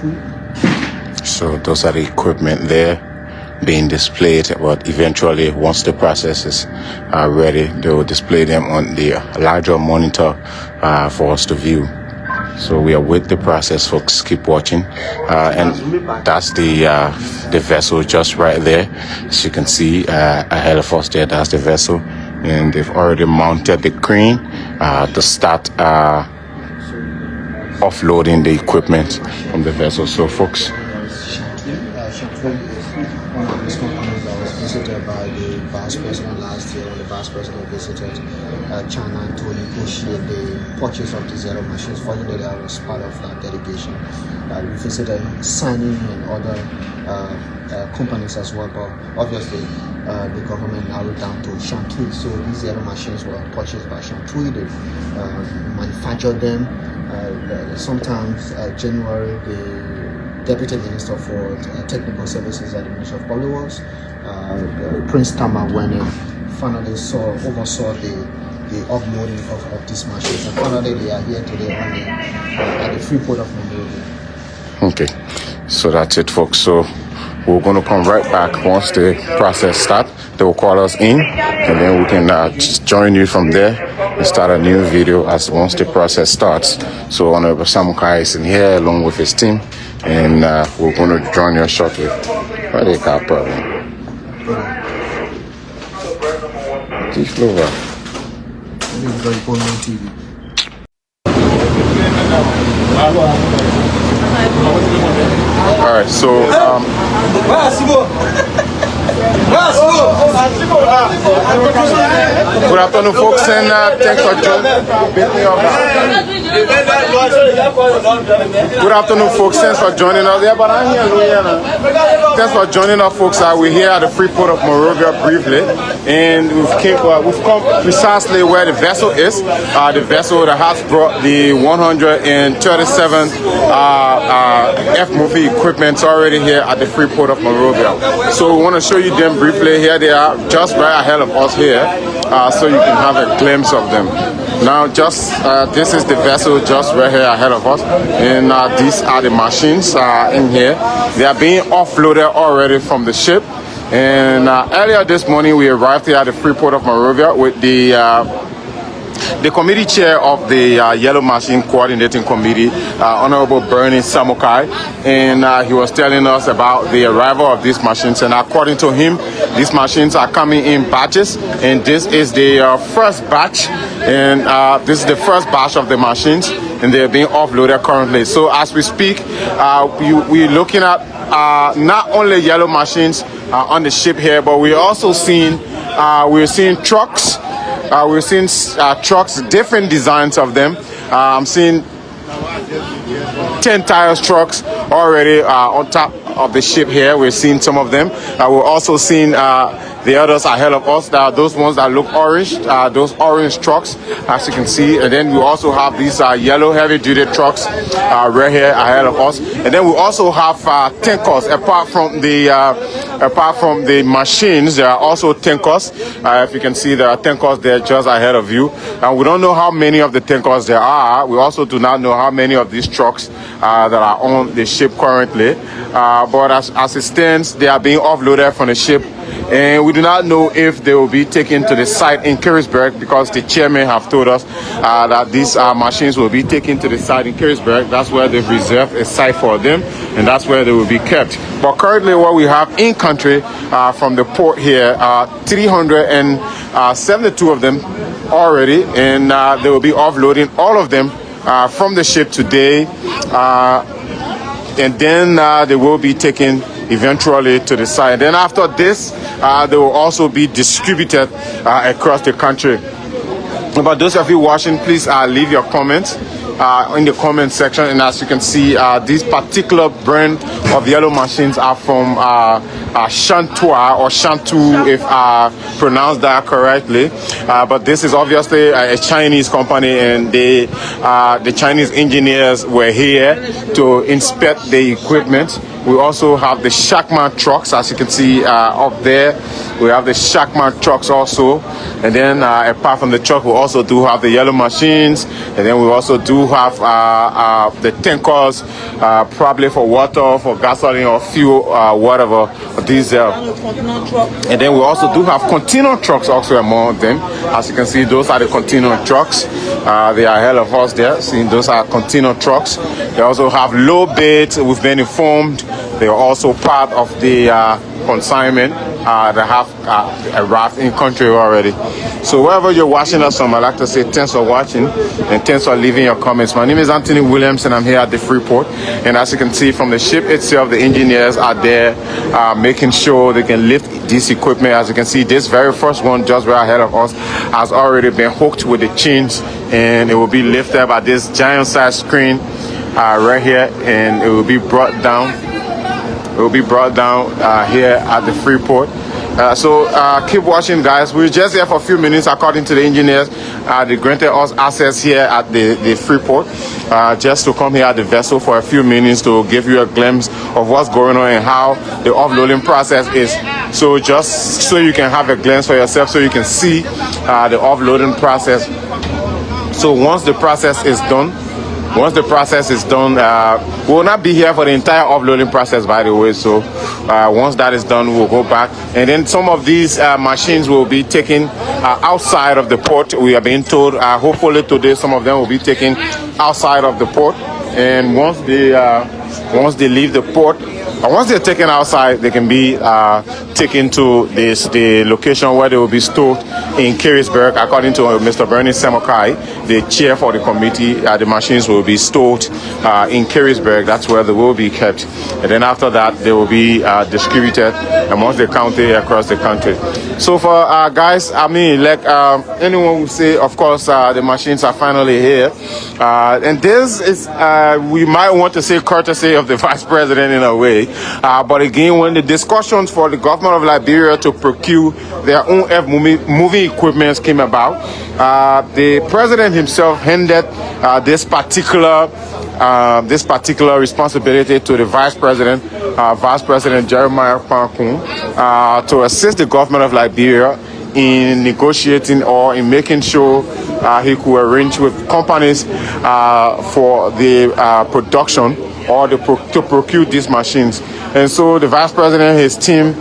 2. So those are the equipment there being displayed, but eventually once the processes are ready, they will display them on the larger monitor for us to view. So we are with the process, folks. Keep watching. And that's the vessel just right there. As you can see ahead of us there, that's the vessel. And they've already mounted the crane to start offloading the equipment from the vessel. So folks, one of these companies that was visited by the vice president last year when the vice president visited China to negotiate the purchase of these yellow machines. Fortunately, I was part of that delegation. We visited signing and other companies as well, but obviously the government narrowed down to Shantui. So these yellow machines were purchased by Shantui. They manufactured them. Sometimes January, the Deputy Minister for Technical Services at the Ministry of Public Works, Prince Tama, when finally oversaw the uploading of these machines. And finally, they are here today at the Freeport of Monrovia. okay, so that's it, folks. So we're going to come right back once the process starts. They will call us in, and then we can join you from there and start a new video as once the process starts. So Honorable Samukai is in here along with his team, and we're going to join you shortly. What do you got, problem? TV. All right, so good afternoon, folks, and thanks for joining. Good afternoon, folks. Thanks for joining us. Yeah, but I'm here. Thanks for joining us, folks. We're here at the Freeport of Monrovia briefly, and we've come precisely where the vessel is. The vessel that has brought the 137 F-movie equipment already here at the Freeport of Monrovia. So we want to show you them briefly. Here they are, just right ahead of us here, so you can have a glimpse of them. Now, this is the vessel just right here ahead of us, and these are the machines in here. They are being offloaded already from the ship. And earlier this morning, we arrived here at the Freeport of Monrovia with the committee chair of the Yellow Machine Coordinating Committee, Honorable Bernie Samukai, and he was telling us about the arrival of these machines. And according to him, these machines are coming in batches, and this is the first batch, and this is the first batch of the machines, and they're being offloaded currently. So as we speak, we're looking at not only yellow machines on the ship here, but we're also seeing trucks. We're seeing trucks, different designs of them. I'm seeing 10 tires trucks already on top of the ship here. We're seeing some of them. We're also seeing the others ahead of us. Those ones that look orange, those orange trucks, as you can see. And then we also have these yellow heavy-duty trucks right here ahead of us. And then we also have tankers. Apart from the machines, there are also tankers. If you can see, there are tankers there just ahead of you. And we don't know how many of the tankers there are. We also do not know how many of these trucks that are on the ship currently. But as it stands, they are being offloaded from the ship. And we do not know if they will be taken to the site in Carisburg, because the chairman have told us that these machines will be taken to the site in Carisburg. That's where they've reserved a site for them, and that's where they will be kept. But currently what we have in country from the port here, 372 of them already, and they will be offloading all of them from the ship today, and then they will be taken eventually to the site. And then after this, they will also be distributed across the country. But those of you watching, please leave your comments in the comment section. And as you can see, this particular brand of yellow machines are from Shantua or Shantu, if I pronounced that correctly. But this is obviously a Chinese company, and the Chinese engineers were here to inspect the equipment. We also have the Shackman trucks, as you can see up there. We have the Shackman trucks also. And then apart from the truck, we also do have the yellow machines. And then we also do have the tankers, probably for water, for gasoline or fuel, whatever, diesel. And then we also do have container trucks also among them. As you can see, those are the container trucks. They are ahead of us there. See, those are container trucks. They also have low beds. We've been informed. They are also part of the consignment that have arrived in country already. So wherever you're watching us from, I'd like to say thanks for watching and thanks for leaving your comments. My name is Anthony Williams and I'm here at the Freeport. And as you can see from the ship itself, the engineers are there making sure they can lift this equipment. As you can see, this very first one just right ahead of us has already been hooked with the chains, and it will be lifted by this giant size crane right here, and it will be brought down. It will be brought down here at the Freeport. So keep watching, guys. We're just here for a few minutes. According to the engineers, they granted us access here at the Freeport just to come here at the vessel for a few minutes to give you a glimpse of what's going on and how the offloading process is. So just so you can have a glimpse for yourself, so you can see the offloading process. So once the process is done, we will not be here for the entire offloading process, by the way. So once that is done, we'll go back, and then some of these machines will be taken outside of the port. We are being told hopefully today some of them will be taken outside of the port, and once they leave the port, once they're taken outside, they can be taken to the location where they will be stored in Carisburg. According to Mr. Bernie Semokai, the chair for the committee, the machines will be stored in Carisburg. That's where they will be kept. And then after that, they will be distributed amongst the county across the country. So for guys, I mean, like anyone would say, of course, the machines are finally here. And this is, we might want to say, courtesy of the vice president in a way. But again, when the discussions for the government of Liberia to procure their own moving equipment came about, the president himself handed this particular responsibility to the Vice President Jeremiah Pankun, to assist the government of Liberia in negotiating or in making sure he could arrange with companies for the production or to procure these machines. And so the vice president and his team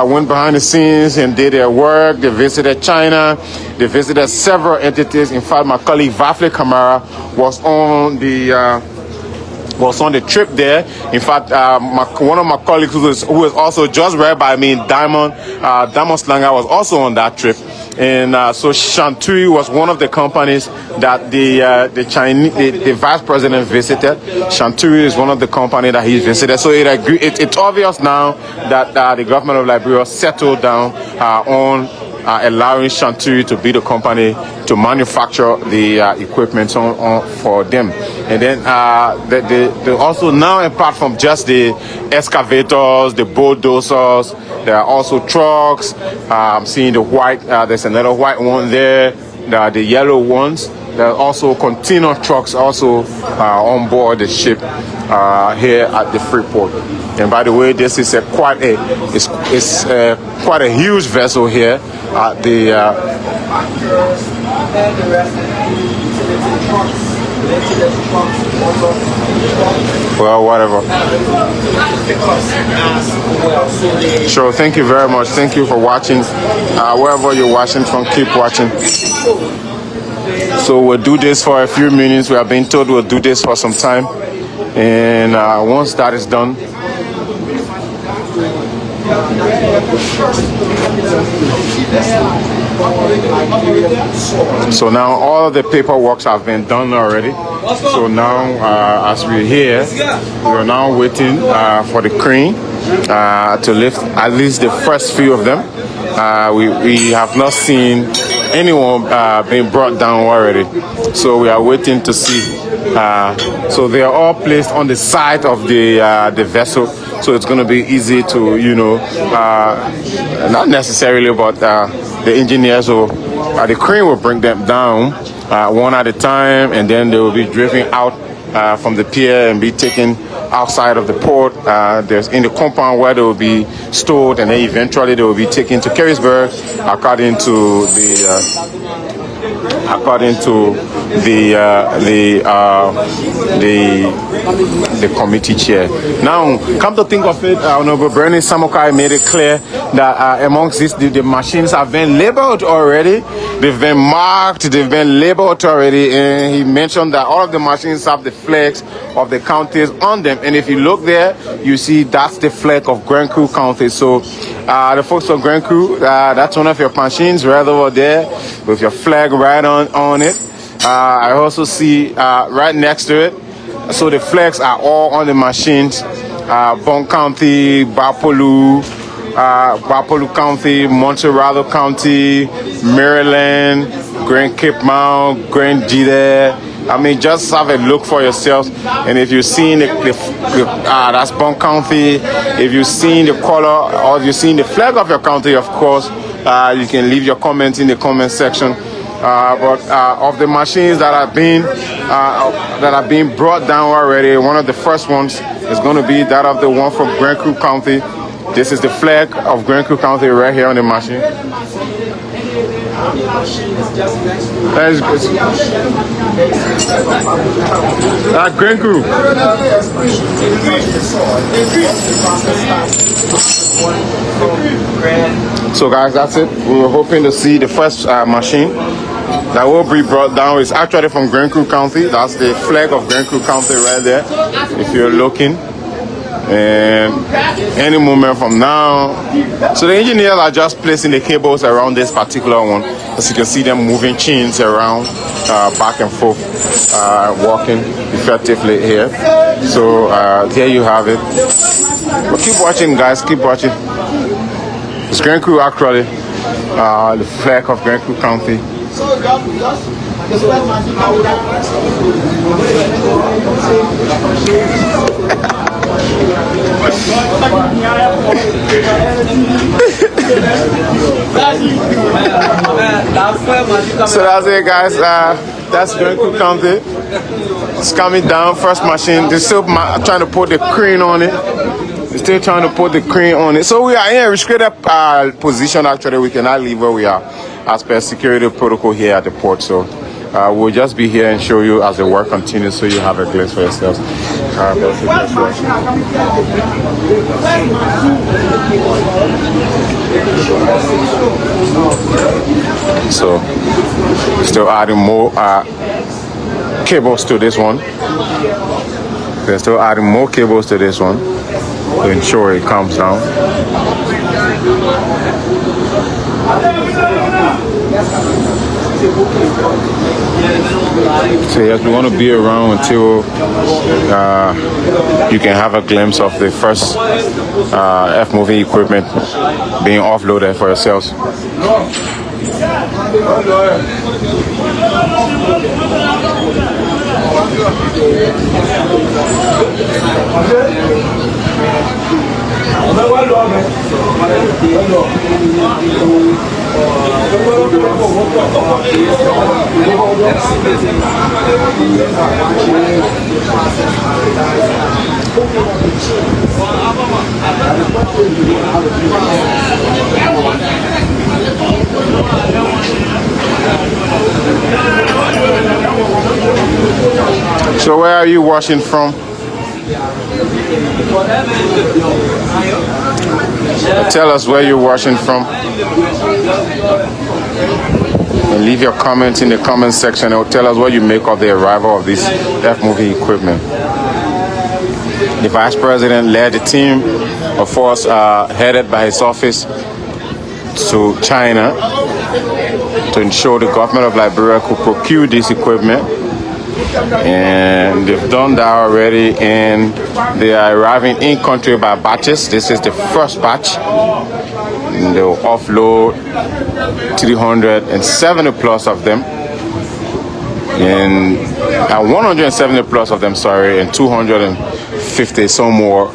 went behind the scenes and did their work. They visited China. They visited several entities. In fact, my colleague Vafle Kamara was on the trip there. In fact, one of my colleagues who is also just right by me, Diamond Slanger, was also on that trip. And so Shantui was one of the companies that the vice president visited. Shantui is one of the companies that he visited. So it's obvious now that the government of Liberia settled down on allowing Shantui to be the company to manufacture the equipment for them. And then they also now, apart from just the excavators, the bulldozers, there are also trucks. I'm seeing the white, there's another white one there, the yellow ones. There are also container trucks also on board the ship here at the Freeport. And by the way, this is quite a huge vessel here at the well, whatever. Sure, thank you very much. Thank you for watching. Wherever you're watching from, keep watching. So we'll do this for a few minutes. We have been told we'll do this for some time. And once that is done, so now all the paperwork have been done already. So now as we're here, we are now waiting for the crane to lift at least the first few of them. We have not seen anyone being brought down already. So we are waiting to see. So they are all placed on the side of the vessel. So it's going to be easy to, not necessarily, but the engineers or the crane will bring them down one at a time, and then they will be driven out from the pier and be taken outside of the port. There's in the compound where they will be stored, and then eventually they will be taken to Carisburg according to the committee chair. Now, come to think of it, Honorable Bernie Samokai made it clear that amongst this, the machines have been labeled already. They've been marked, they've been labeled already, and he mentioned that all of the machines have the flags of the counties on them. And if you look there, you see that's the flag of Grand Cru County. So the folks of Grand Cru, that's one of your machines right over there with your flag right on it. I also see right next to it, so the flags are all on the machines. Bon County, Bapolu County, Montserrado County, Maryland, Grand Cape Mount, Grand Jide. I mean, just have a look for yourself. And if you've seen that's Bon County, if you've seen the color or if you've seen the flag of your county, of course, you can leave your comments in the comment section. But of the machines that are being brought down already, one of the first ones is going to be that of the one from Grand Cru County. This is the flag of Grand Cru County right here on the machine. That is good. Grand Cru. So guys, that's it. We were hoping to see the first machine that will be brought down. Is actually from Grand Cru County. That's the flag of Grand Cru County right there, if you're looking. And any moment from now, so the engineers are just placing the cables around this particular one. As you can see them moving chains around back and forth, walking effectively here. So here you have it. But keep watching, guys, keep watching. It's Grand Cru actually, the flag of Grand Cru County. So that's it, guys. That's Grand Cru County. It's coming down. First machine. They're still trying to put the crane on it. They're still trying to put the crane on it. So we are in a restricted position. Actually, we cannot leave where we are as per security protocol here at the port. So we'll just be here and show you as the work continues, so you have a glimpse for yourselves. So still adding more cables to this one. They're still adding more cables to this one to ensure it comes down. So yes, we want to be around until you can have a glimpse of the first F-moving equipment being offloaded for yourselves. So where are you watching from? Tell us where you're watching from. And leave your comments in the comment section and tell us what you make of the arrival of this F-moving equipment. The Vice President led the team, of course, headed by his office to China to ensure the government of Liberia could procure this equipment. And they've done that already, and they are arriving in country by batches. This is the first batch. And they'll offload 370 plus of them, and 170 plus of them, sorry, and 250 some more,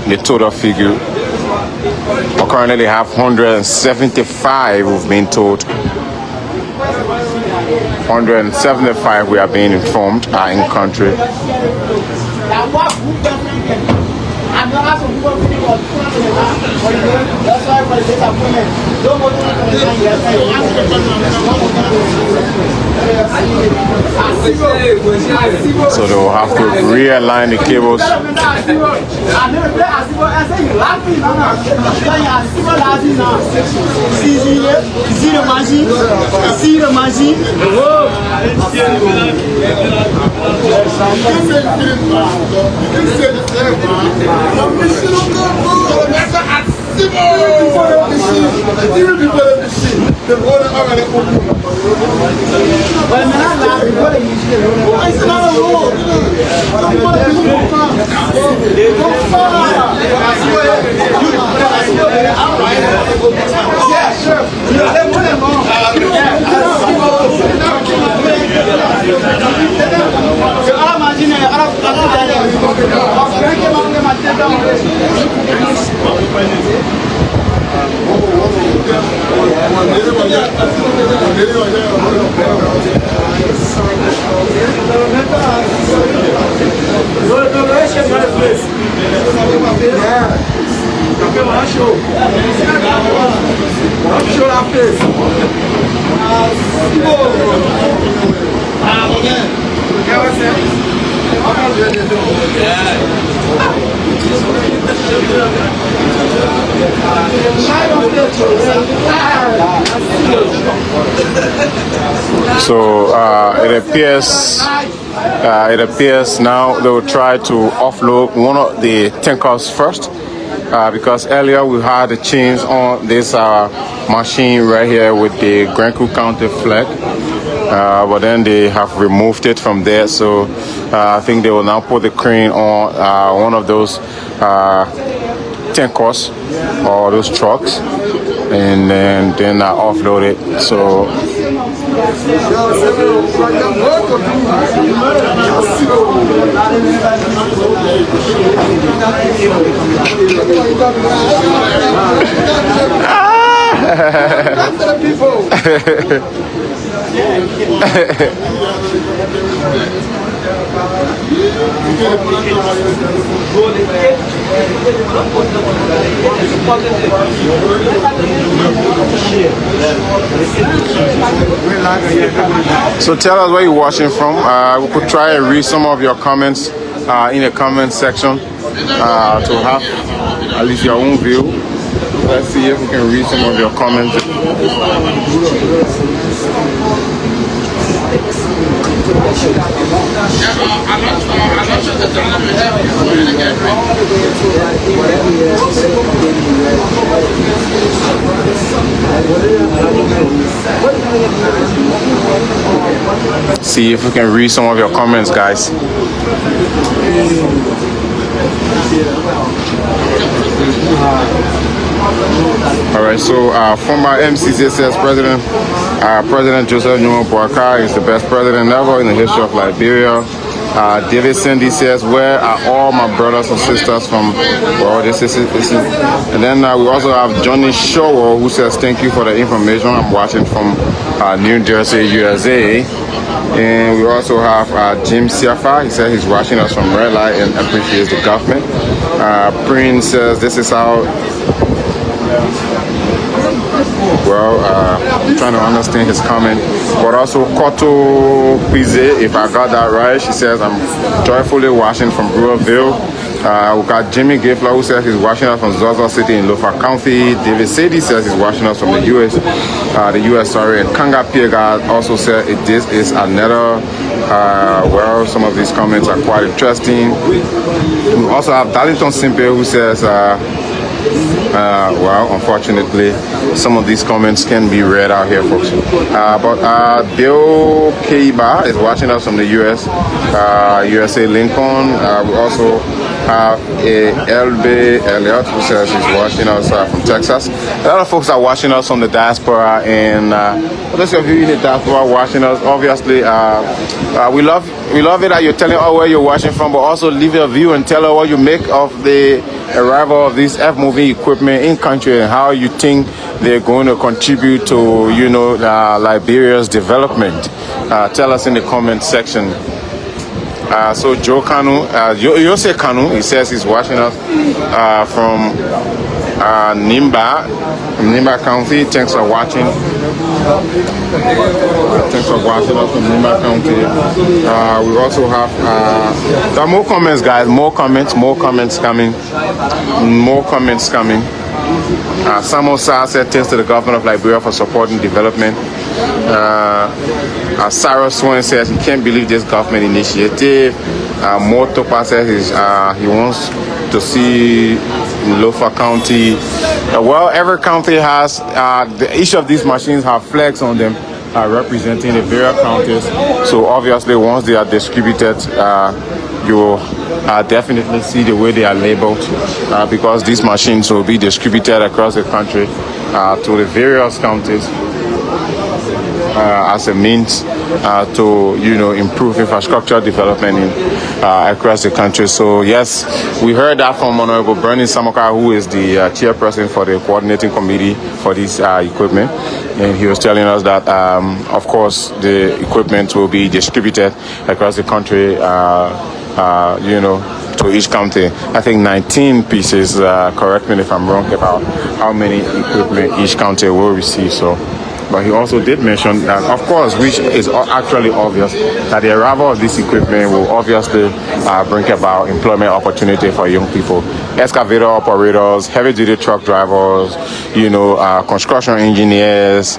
the total figure. But currently they have 175, we've been told. 175, we are being informed, are in country. So they will have to realign the cables. So it appears now they will try to offload one of the tankers first, because earlier we had a change on this machine right here with the Granco County flag, but then they have removed it from there. So I think they will now put the crane on one of those tankers or those trucks, and then offload it. So so tell us where you're watching from. We could try and read some of your comments in the comment section to have at least your own view. Let's see if we can read some of your comments. See if we can read some of your comments, guys. All right, so former MCCSS president, President Joseph Numa Boakai is the best president ever in the history of Liberia. David Cindy says, where are all my brothers and sisters from? Well, this is. And then we also have Johnny Shower, who says, thank you for the information. I'm watching from New Jersey, USA. And we also have Jim Siafa. He said he's watching us from Red Light and appreciates the government. Prince says, this is how. Well, I'm trying to understand his comment. But also Koto Pize, if I got that right, she says, I'm joyfully watching from Brewerville. We got Jimmy Gifler, who says he's watching us from Zaza City in Lofa County. David Sadie says he's watching us from the US. And Kanga Piega also said this is another. Well, some of these comments are quite interesting. We also have Darlington Simpe, who says, well, unfortunately, some of these comments can be read out here, folks. But Bill Keiba is watching us from the US, USA Lincoln. We also have LB Elliott, who says he's watching us from Texas. A lot of folks are watching us from the diaspora, and those of you in the diaspora watching us, obviously, we love it that you're telling us where you're watching from, but also leave your view and tell us what you make of the arrival of this F-moving equipment in country and how you think they're going to contribute to, Liberia's development. Tell us in the comment section. So Joe Kanu, Yose Kanu, he says he's watching us from Nimba County. Thanks for watching. Thanks for watching us from Nimba County. We also have there are more comments, guys. More comments coming. Samuel Sa said thanks to the government of Liberia for supporting development. Sarah Swan says he can't believe this government initiative. Motopa says he wants to see Lofa County. Well, every county has each of these machines have flags on them representing the various counties. So obviously, once they are distributed, you will definitely see the way they are labeled because these machines will be distributed across the country to the various counties as a means to improve infrastructure development across the country. So yes, we heard that from Honorable Bernie Samoka, who is the chairperson for the coordinating committee for this equipment, and he was telling us that of course the equipment will be distributed across the country to each county. I think 19 pieces, correct me if I'm wrong about how many equipment each county will receive. So, but he also did mention that, of course, which is actually obvious, that the arrival of this equipment will obviously bring about employment opportunity for young people. Excavator operators, heavy-duty truck drivers, construction engineers,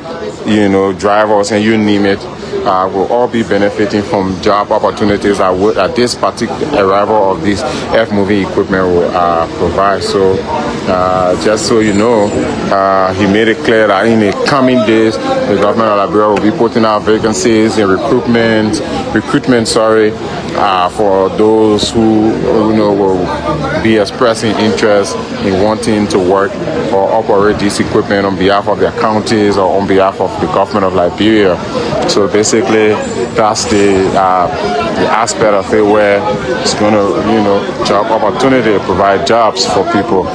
drivers, and you name it, will all be benefiting from job opportunities that this particular arrival of this earth-moving equipment will provide. So, just so you know, he made it clear that in the coming days, the government of Liberia will be putting out vacancies in recruitment, for those who will be expressing interest in wanting to work or operate this equipment on behalf of their counties or on behalf of the government of Liberia. So basically, that's the aspect of it where it's going to, job opportunity, provide jobs for people.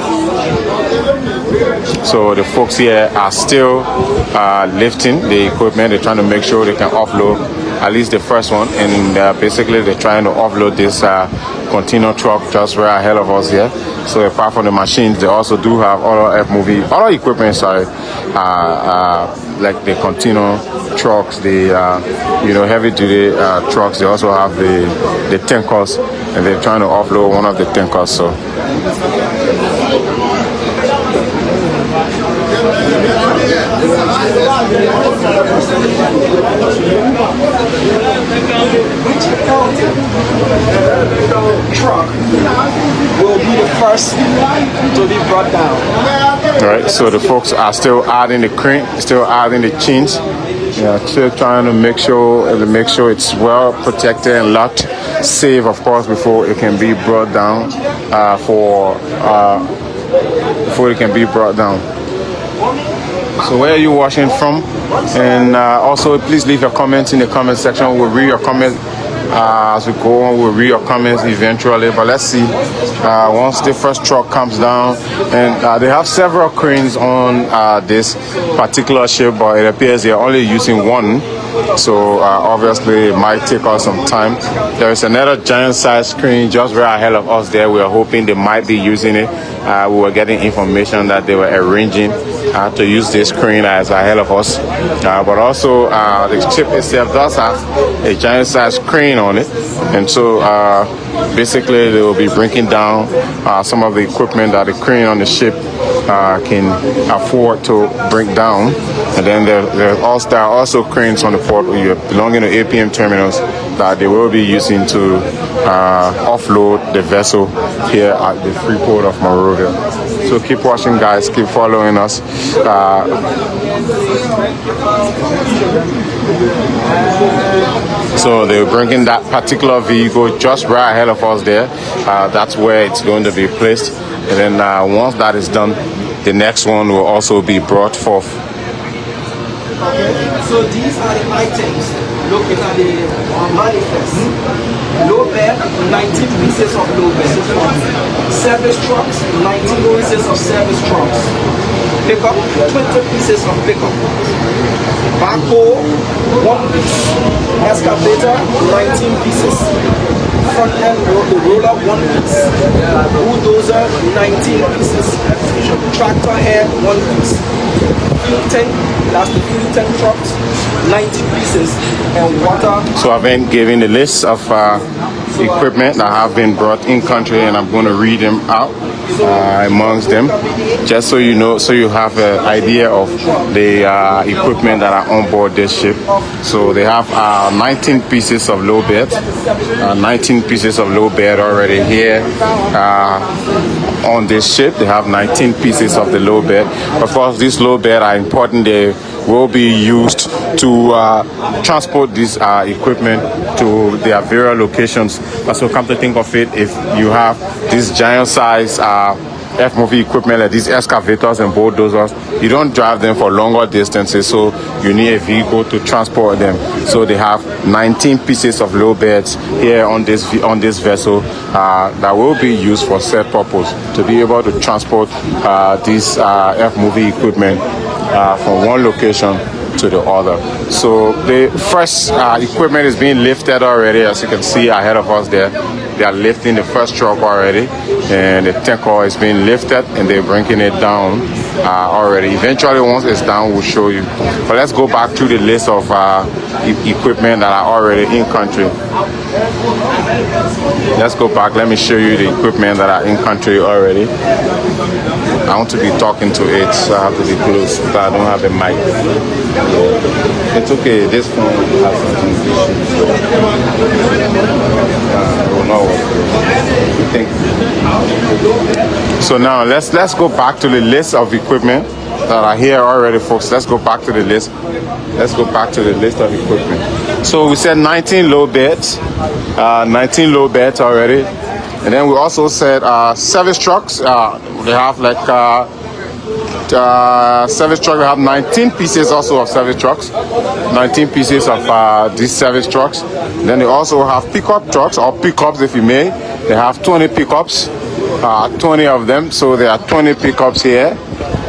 So the folks here are still lifting the equipment. They're trying to make sure they can offload at least the first one, and basically they're trying to offload this container truck just right ahead of us here. So apart from the machines, they also do have other equipment, like the container trucks, the heavy duty trucks. They also have the tankers, and they're trying to offload one of the tankers. So truck will be the first to be brought down. All right, so the folks are still adding the crane, still adding the chains. Still trying to make sure it's well protected and locked, safe, of course, before it can be brought down. Before it can be brought down. So where are you watching from? And also, please leave your comments in the comment section. We'll read your comments as we go on. We'll read your comments eventually. But let's see, once the first truck comes down, and they have several cranes on this particular ship, but it appears they're only using one. So obviously it might take us some time. There is another giant size crane just right ahead of us there. We are hoping they might be using it. We were getting information that they were arranging to use this crane as ahead of us. But also the ship itself does have a giant size crane on it. And so basically they will be bringing down some of the equipment that the crane on the ship can afford to bring down. And then there are also cranes on the port belonging to APM terminals that they will be using to offload the vessel here at the Freeport of Monrovia. So keep watching, guys. Keep following us. So they're bringing that particular vehicle just right ahead of us there. That's where it's going to be placed. And then once that is done, the next one will also be brought forth. So these are the items looking at the manifest. Low bed, 19 pieces of low bed. Service trucks, 19 pieces of service trucks. Pickup, 20 pieces of pickup. Backhoe, 1 piece. Excavator, 19 pieces. Front end roller, 1 piece. Bulldozer, 19 pieces. tractor head, 1 piece. Fuel tank, that's the fuel tank trucks, 90 pieces, and water. So I've been given the list of equipment that have been brought in country, and I'm going to read them out amongst them, just so you know, so you have an idea of the equipment that are on board this ship. So they have 19 pieces of low bed, 19 pieces of low bed already here on this ship. They have 19 pieces of the low bed. Of course, these low bed are important. They will be used to transport this equipment to their various locations. So come to think of it, if you have this giant size F-movie equipment like these excavators and bulldozers, you don't drive them for longer distances, so you need a vehicle to transport them. So they have 19 pieces of low beds here on this vessel that will be used for said purpose, to be able to transport this F-movie equipment from one location to the other. So the first equipment is being lifted already, as you can see ahead of us there. They are lifting the first truck already, and the tanker is being lifted, and they're bringing it down already. Eventually, once it's down, we'll show you. But let's go back to the list of equipment that are already in country. Let's go back. Let me show you the equipment that are in country already. I want to be talking to it, so I have to be close, but I don't have a mic. Yeah. It's okay. This phone has some So now let's go back to the list of equipment that are here already, folks. Let's go back to the list. Let's go back to the list of equipment. So we said 19 low beds, 19 low beds already. And then we also said service trucks. They have like service truck. They have 19 pieces also of service trucks. 19 pieces of these service trucks. Then they also have pickup trucks, or pickups if you may. They have 20 pickups, 20 of them. So there are 20 pickups here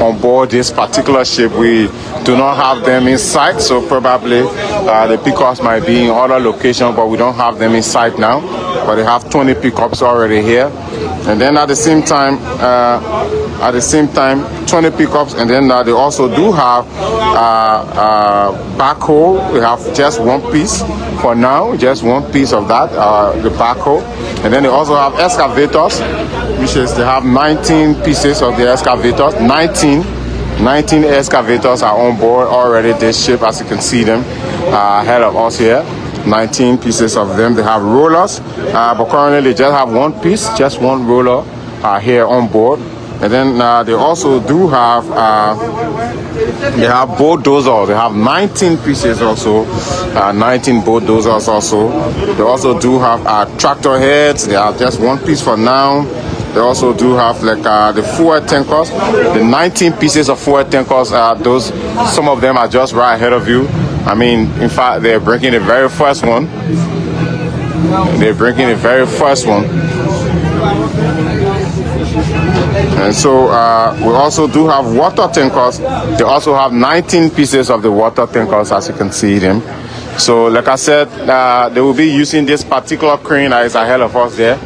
on board this particular ship. We do not have them in sight, so probably the pickups might be in other locations, but we don't have them in sight now. But they have 20 pickups already here. And then at the same time, 20 pickups, and then they also do have backhoe. We have just one piece for now, just one piece of that, the backhoe. And then they also have excavators, which is they have 19 pieces of the excavators. 19 excavators are on board already this ship, as you can see them ahead of us here. 19 pieces of them. They have rollers, but currently they just have one piece, just one roller here on board. And then they also do have they have bulldozers. They have 19 pieces also, 19 bulldozers also. They also do have tractor heads. They have just one piece for now. They also do have like the fuel tankers. The 19 pieces of fuel tankers, those, some of them are just right ahead of you. I mean, in fact, they're bringing the very first one. They're bringing the very first one. And so we also do have water tankers. They also have 19 pieces of the water tankers, as you can see them. So like I said, they will be using this particular crane that is ahead of us there.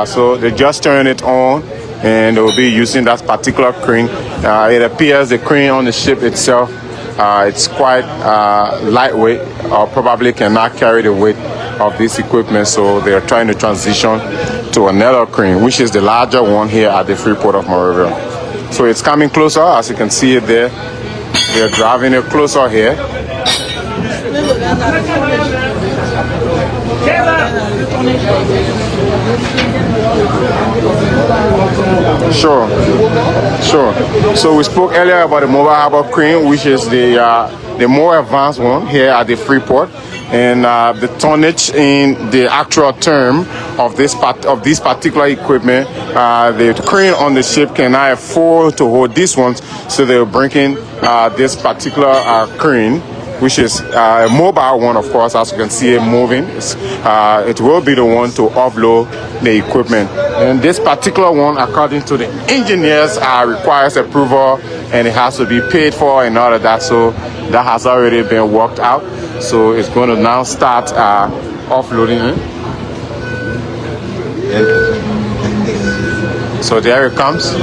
So they just turn it on, and they will be using that particular crane. It appears the crane on the ship itself, it's quite lightweight, or probably cannot carry the weight of this equipment. So they are trying to transition to another crane, which is the larger one here at the Freeport of Monrovia. So it's coming closer, as you can see it there. They're driving it closer here. Sure. So we spoke earlier about the mobile harbor crane, which is the more advanced one here at the Freeport. And the tonnage in the actual term of this particular equipment, the crane on the ship cannot afford to hold these ones, so they're bringing this particular crane, which is a mobile one, of course, as you can see it moving. It will be the one to offload the equipment. And this particular one, according to the engineers, requires approval, and it has to be paid for and all of that. So that has already been worked out. So it's going to now start offloading it. So there it comes.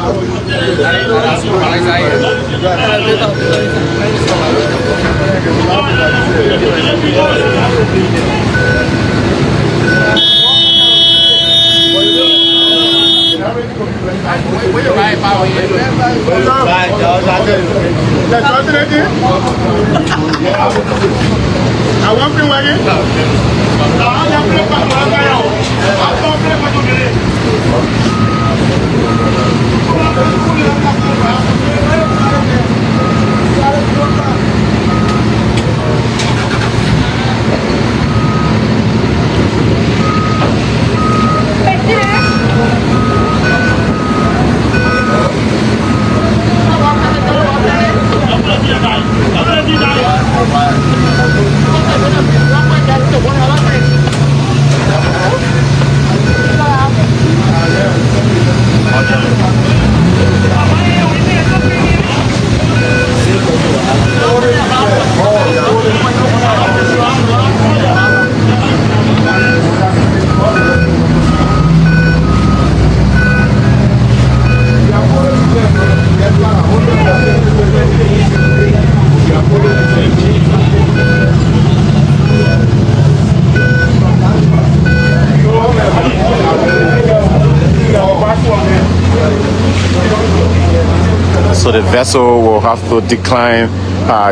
So the vessel will have to decline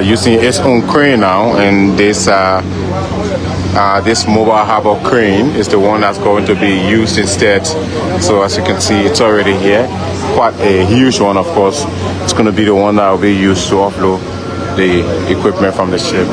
using its own crane now, and this mobile harbor crane is the one that's going to be used instead. So as you can see, it's already here, quite a huge one. Of course, it's going to be the one that will be used to offload the equipment from the ship.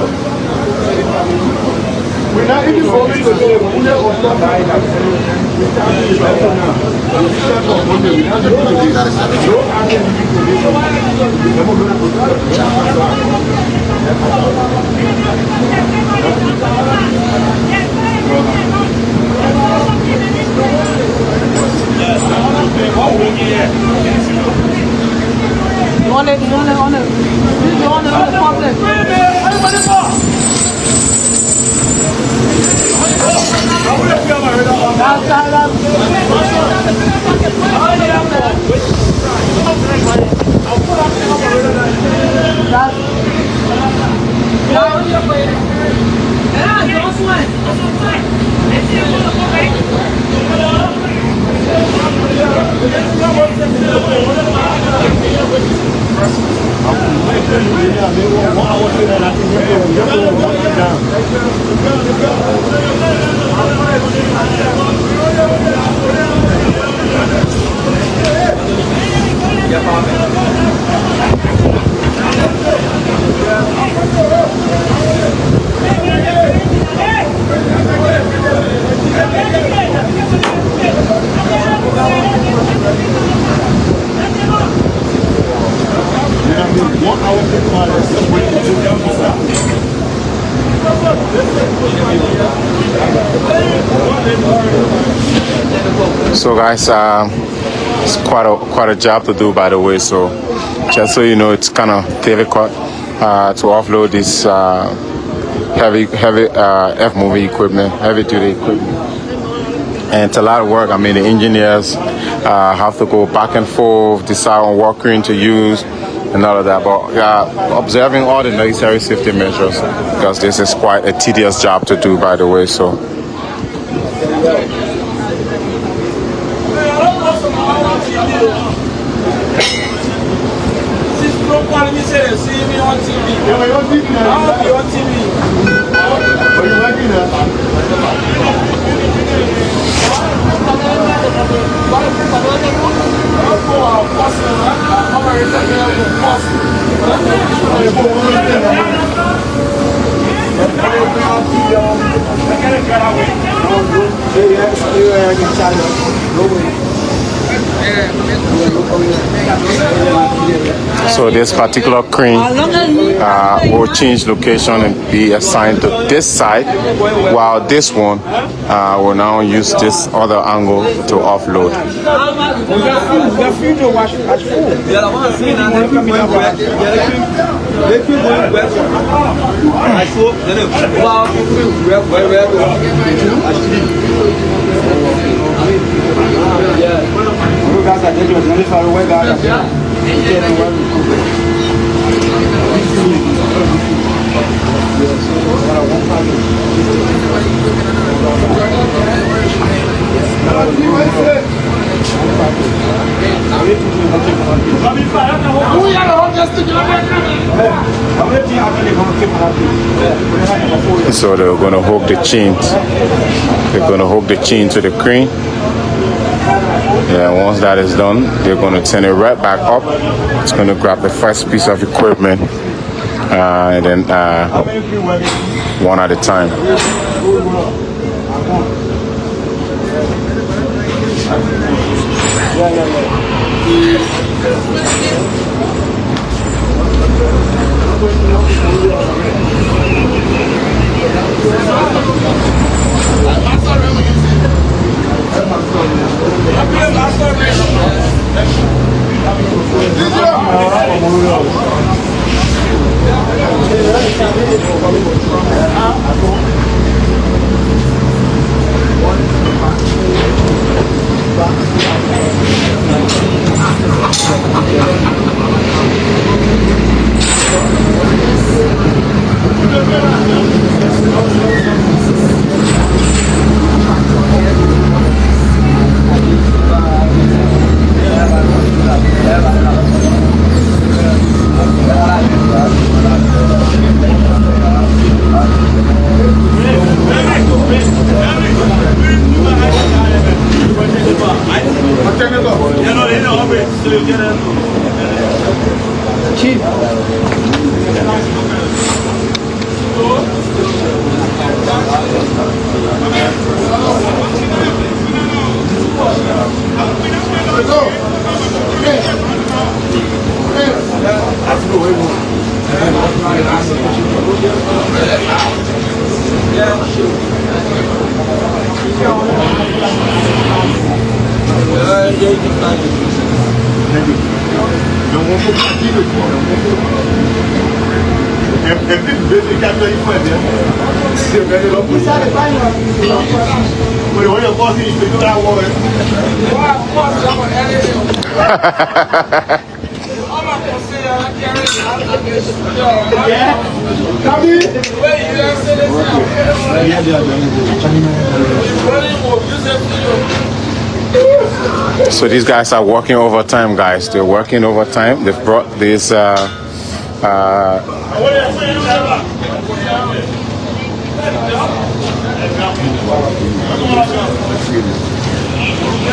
So guys, it's quite a job to do, by the way. So just so you know, it's kind of difficult to offload this heavy F-moving equipment, heavy duty equipment, and it's a lot of work. I mean, the engineers have to go back and forth, decide on what crane to use and all of that, but observing all the necessary safety measures, because this is quite a tedious job to do, by the way. So see me on TV. I'll be on TV. Are you working So this particular crane will change location and be assigned to this side, while this one will now use this other angle to offload. So they're going to hook the chains. They're going to hook the chain to the crane. And once that is done, they're going to turn it right back up. It's going to grab the first piece of equipment and then one at a time. So these guys are working overtime, guys. They're working overtime. They've brought this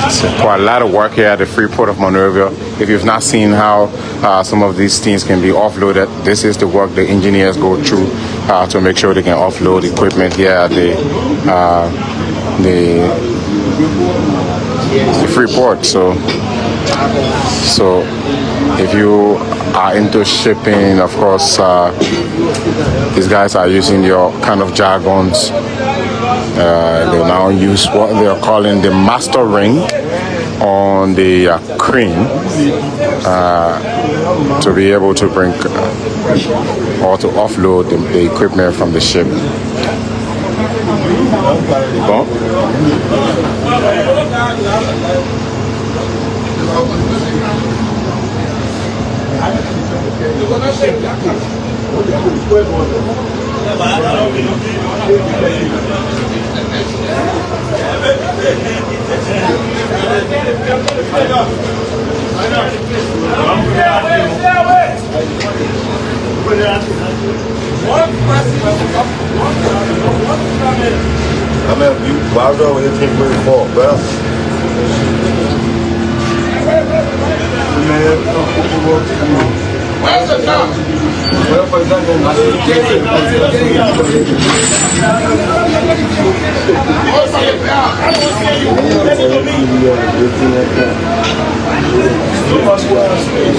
it's quite a lot of work here at the Freeport of Monrovia. If you've not seen how some of these things can be offloaded, this is the work the engineers go through to make sure they can offload equipment here at the Freeport. So if you are into shipping, of course, these guys are using your kind of jargons. They now use what they are calling the master ring on the crane to be able to bring or to offload the equipment from the ship. Bon. I'm at you. Why was over here temporary fault, bro? Where's the car?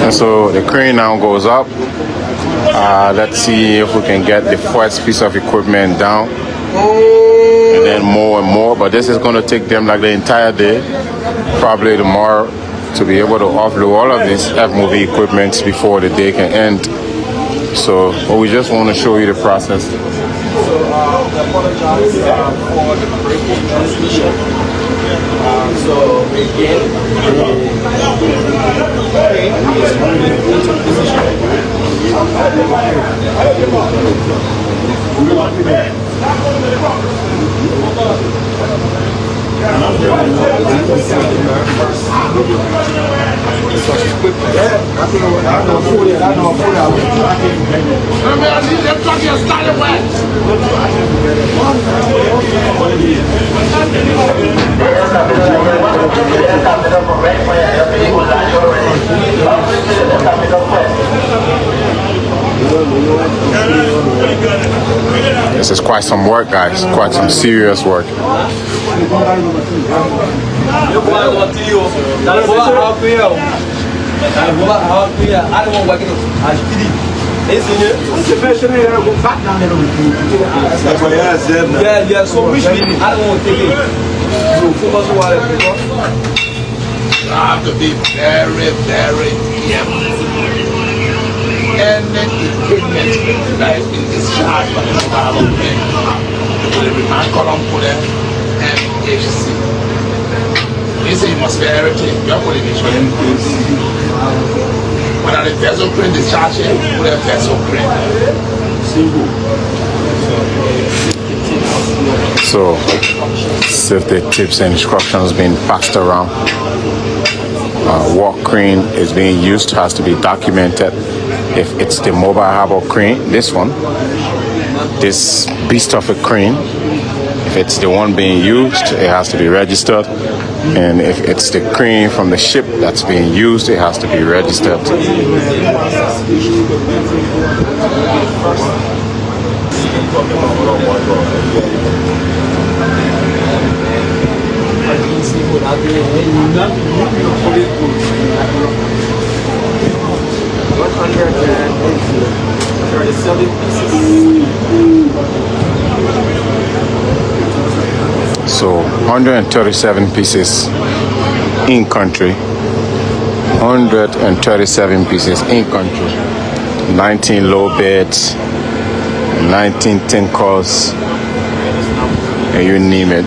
And so the crane now goes up. Let's see if we can get the first piece of equipment down. And then more and more. But this is going to take them like the entire day. Probably tomorrow to be able to offload all of this F-movie equipment before the day can end. So we just want to show you the process. So I apologize for the break in transmission. So again, This is quite some work, guys. Quite some serious work. Yeah, so which means I don't want to take it. So focus on what You have to be very, very careful. Any equipment that is in discharge by the mobile thing, you will remind column for them MHC. This you must be everything. You have to be when the vessel crane discharge here, put a vessel crane. So, safety tips and instructions being passed around. What crane is being used has to be documented. If it's the mobile harbor crane, this one, this beast of a crane, if it's the one being used, it has to be registered. And if it's the crane from the ship that's being used, it has to be registered. So 137 pieces in country, 137 pieces in country, 19 low beds, 19 tankers, and you name it.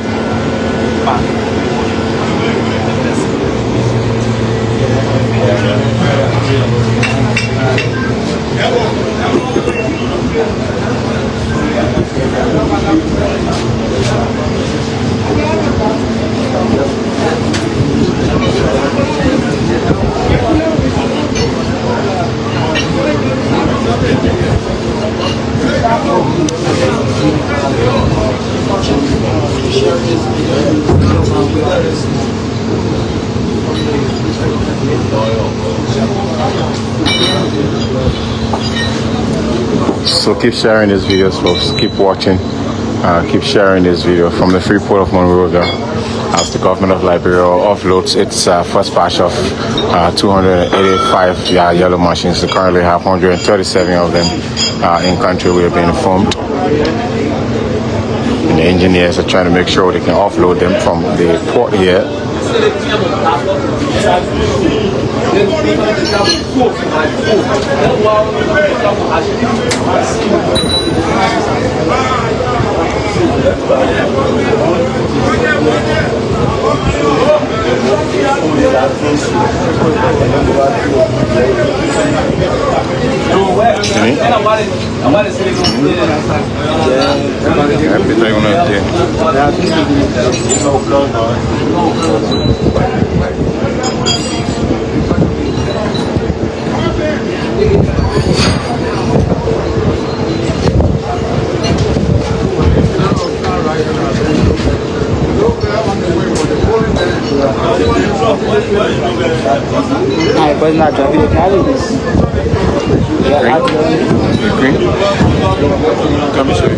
So keep sharing these videos, folks. Keep watching. Keep sharing this video from the Freeport of Monrovia as the government of Liberia offloads its first batch of 285 yellow machines. They currently have 137 of them in country, we have been informed. And the engineers are trying to make sure they can offload them from the port here. But not driving the calories. Green? Come and show you.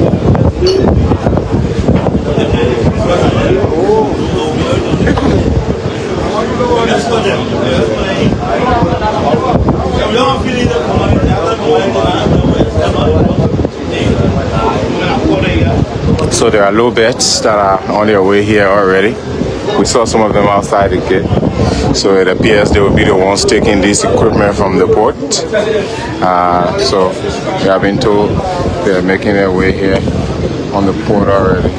So there are low beds that are on their way here already. We saw some of them outside the gate. So it appears they will be the ones taking this equipment from the port. So we have been told they're making their way here on the port already.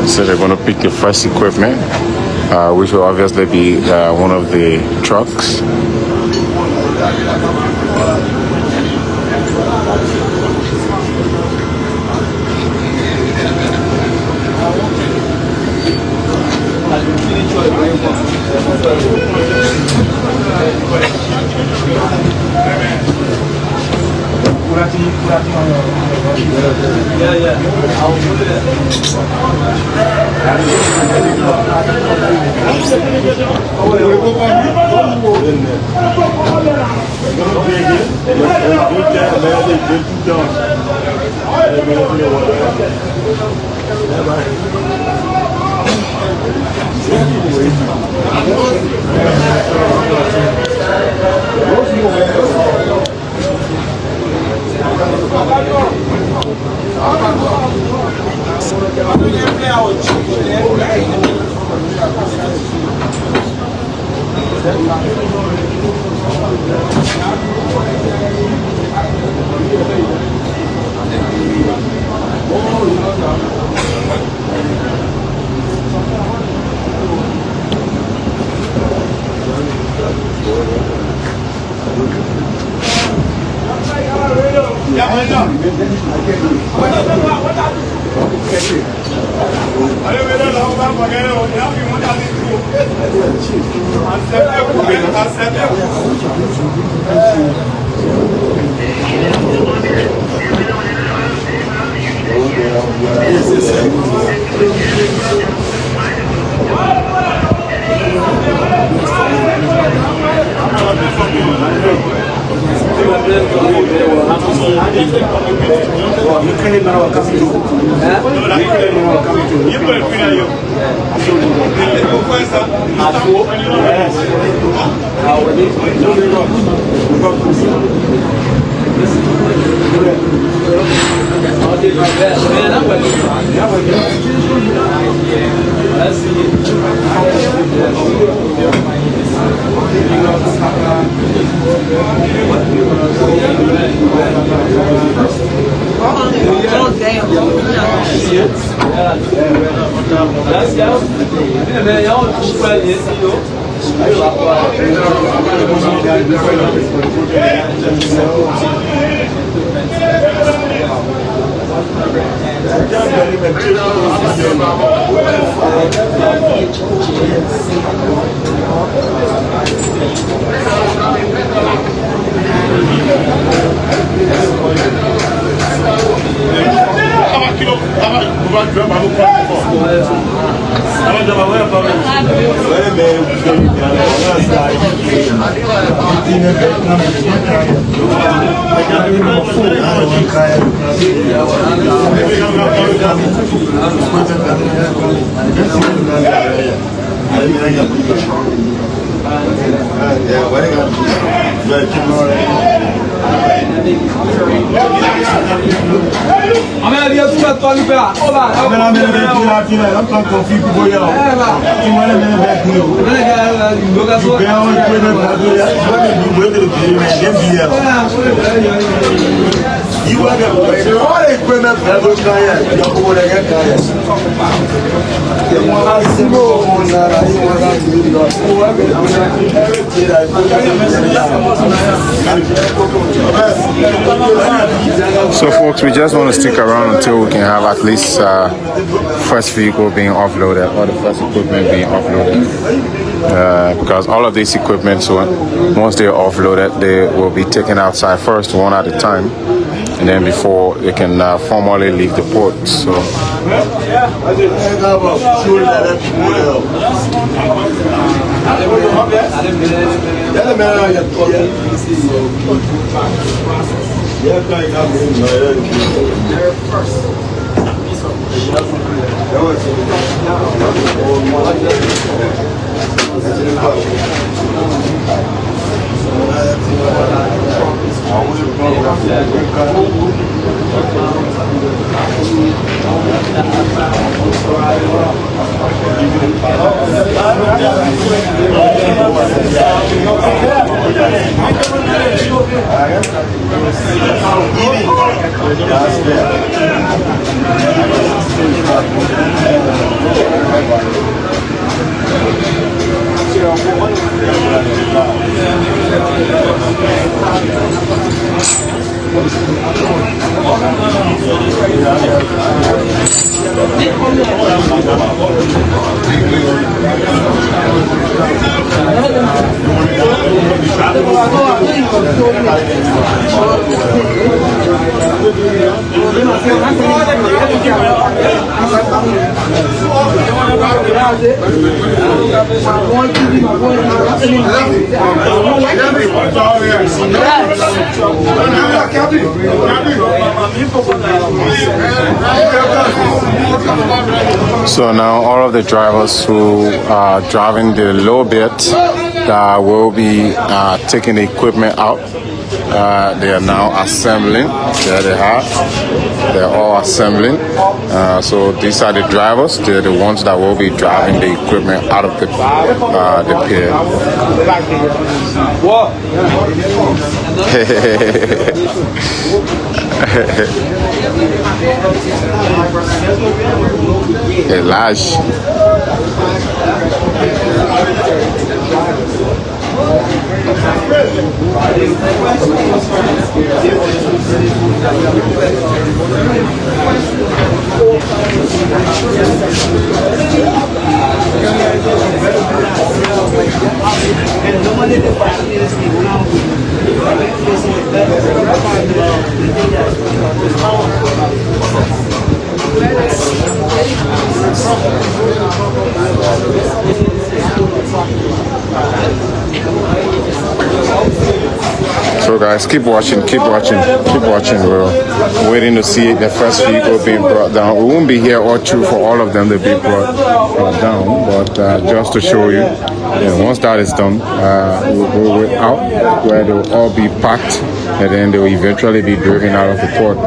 So they're going to pick the first equipment, which will obviously be one of the trucks. You So folks, we just want to stick around until we can have at least first vehicle being offloaded or the first equipment being offloaded, because all of these equipment, so once they're offloaded, they will be taken outside first, one at a time, and then before they can formally leave the port. So now all of the drivers who are driving the low bit will be taking the equipment out. They are now assembling. There they are. They're all assembling. So these are the drivers. They're the ones that will be driving the equipment out of the pier. Elijah. So guys, keep watching. We're waiting to see the first vehicle being brought down. We won't be here all through for all of them to be brought down, but just to show you, once that is done, we'll go out where they'll all be packed, and then they'll eventually be driven out of the port.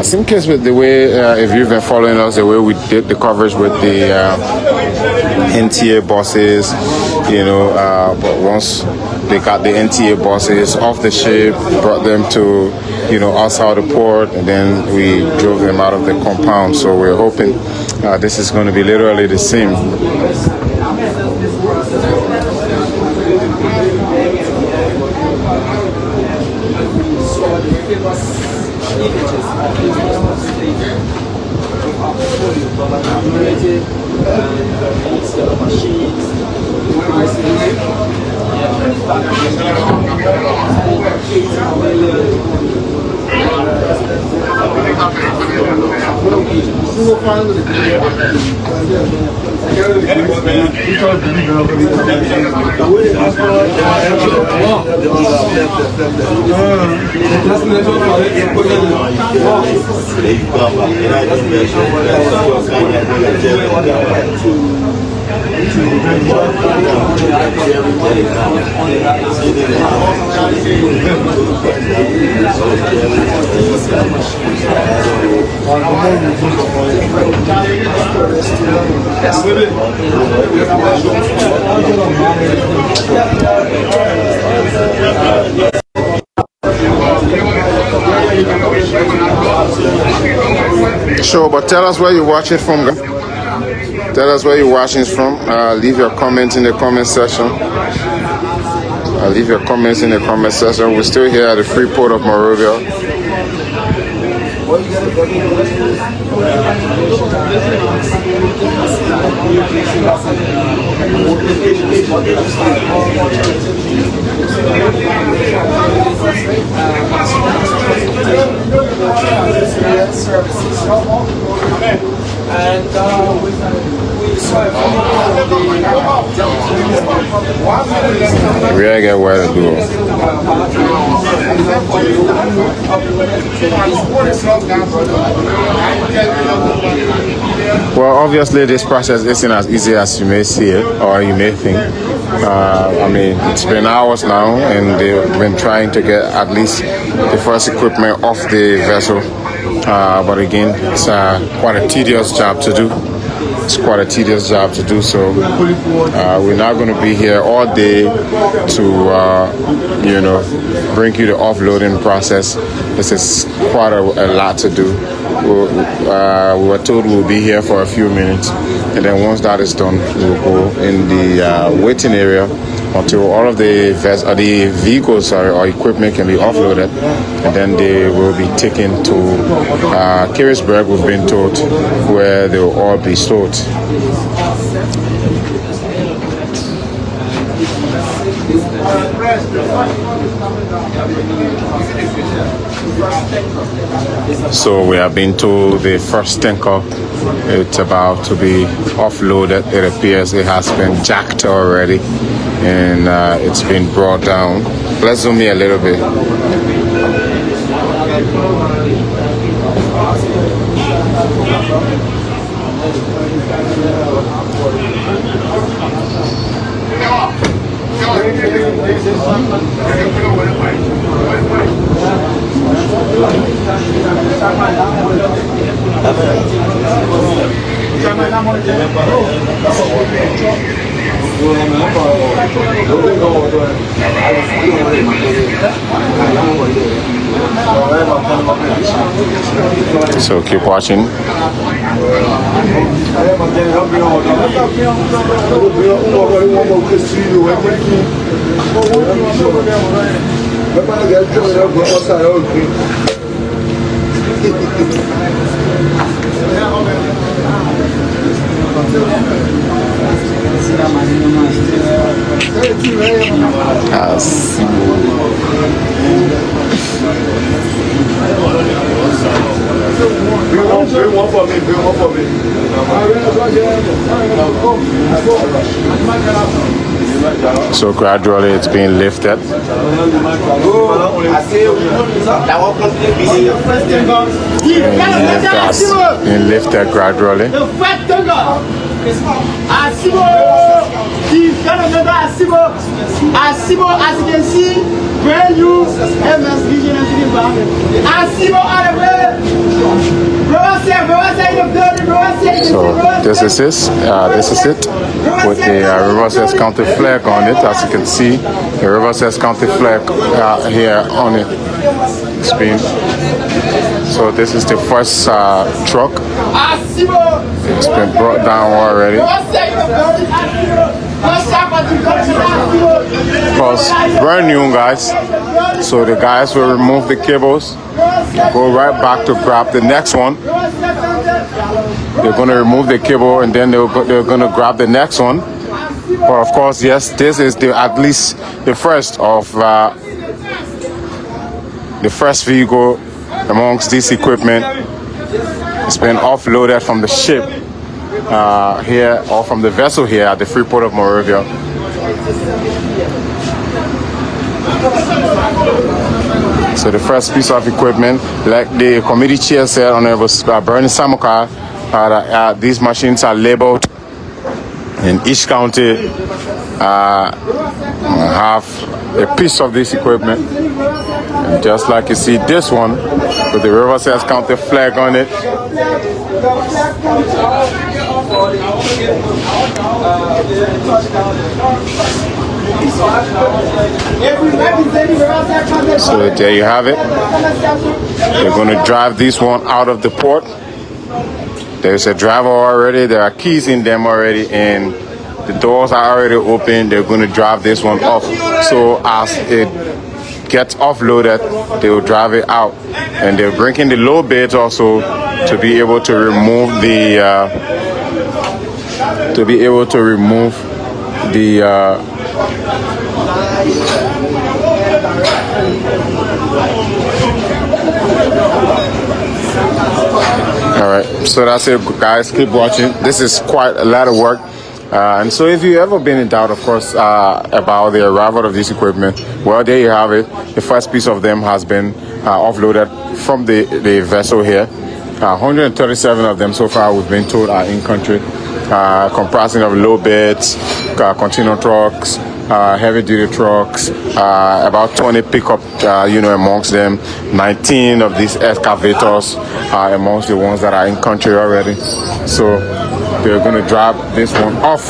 Same case with the way, if you've been following us, the way we did the coverage with the NTA buses, but once they got the NTA buses off the ship, brought them to, outside the port, and then we drove them out of the compound. So we're hoping this is going to be literally the same. Sure, but tell us where you're watching from. Tell us where you're watching from. Leave your comments in the comment section. Leave your comments in the comment section. We're still here at the Freeport of Monrovia. And we gotta get where to do. Well, obviously this process isn't as easy as you may see it or you may think. I mean, it's been hours now and they've been trying to get at least the first equipment off the vessel. But again, it's quite a tedious job to do. It's quite a tedious job to do, so we're not going to be here all day to, you know, bring you the offloading process. This is quite a lot to do. We were told we'll be here for a few minutes, and then once that is done, we'll go in the waiting area until all of the vehicles or equipment can be offloaded, and then they will be taken to Carisburg, we've been told, where they will all be stored. So we have been told the first tanker, it's about to be offloaded. It appears it has been jacked already and it's been brought down. Let's zoom in a little bit. So keep watching. So gradually it's being lifted. Being lifted gradually. As you can see, brand new MS Vision and environment. So this is it. This is it with the Riverside County flag on it. As you can see, the Riverside County flag here on it. It's been. So this is the first truck. It's been brought down already. Of course, brand new, guys. So the guys will remove the cables, go right back to grab the next one. They're going to remove the cable and then they're going to grab the next one. But of course, yes, this is at least the first of the first vehicle amongst this equipment. It's been offloaded from the ship here, or from the vessel here at the Freeport of Monrovia. So the first piece of equipment, like the committee chair said, Honorable Bernie Samokar, these machines are labeled, and each county have a piece of this equipment. And just like you see this one with the Riverside County flag on it. So there you have it. They're going to drive this one out of the port. There's a driver already. There are keys in them already, and the doors are already open. They're going to drive this one off. So as it gets offloaded, they will drive it out, and they're bringing the low beds also to be able to remove the All right, so that's it, guys. Keep watching. This is quite a lot of work. And so if you've ever been in doubt, of course, about the arrival of this equipment, well, there you have it. The first piece of them has been offloaded from the vessel here. 137 of them so far, we've been told, are in country, comprising of low beds, container trucks, heavy-duty trucks, about 20 pickup, amongst them. 19 of these excavators are amongst the ones that are in country already. So they're going to drop this one off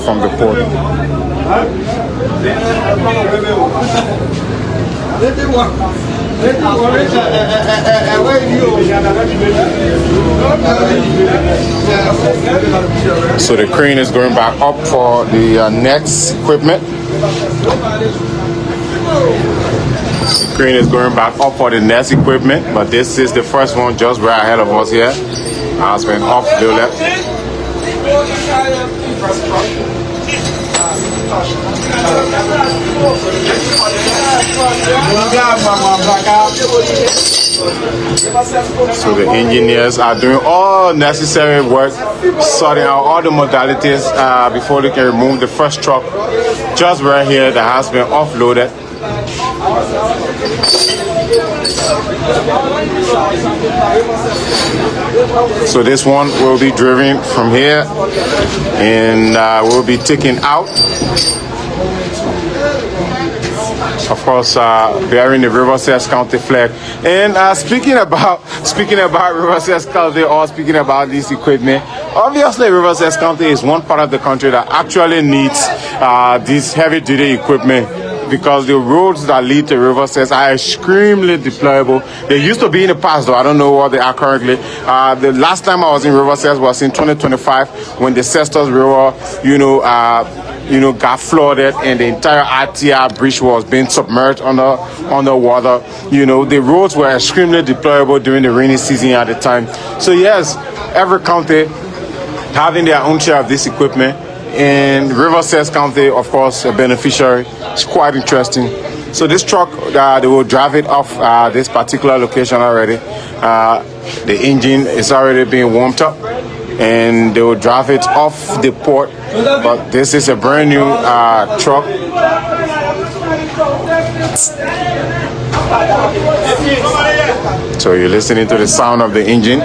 from the port. So the crane is going back up for the next equipment. The crane is going back up for the next equipment, but this is the first one just right ahead of us here. Has been offloaded. So the engineers are doing all necessary work, sorting out all the modalities before they can remove the first truck just right here that has been offloaded. So this one will be driven from here and will be taken out. Of course, bearing the Riverside County flag. And speaking about Riverside County, or speaking about this equipment, obviously Riverside County is one part of the country that actually needs this heavy-duty equipment, because the roads that lead to Riverside are extremely deployable. They used to be in the past, though. I don't know what they are currently. The last time I was in Riverside was in 2025 when the Cestus River, got flooded and the entire RTR bridge was being submerged underwater. The roads were extremely deployable during the rainy season at the time. So yes, every county having their own share of this equipment, and Riverside County, of course, a beneficiary. It's quite interesting. So this truck, they will drive it off this particular location already. The engine is already being warmed up, and they will drive it off the port. But this is a brand new truck. So you're listening to the sound of the engine.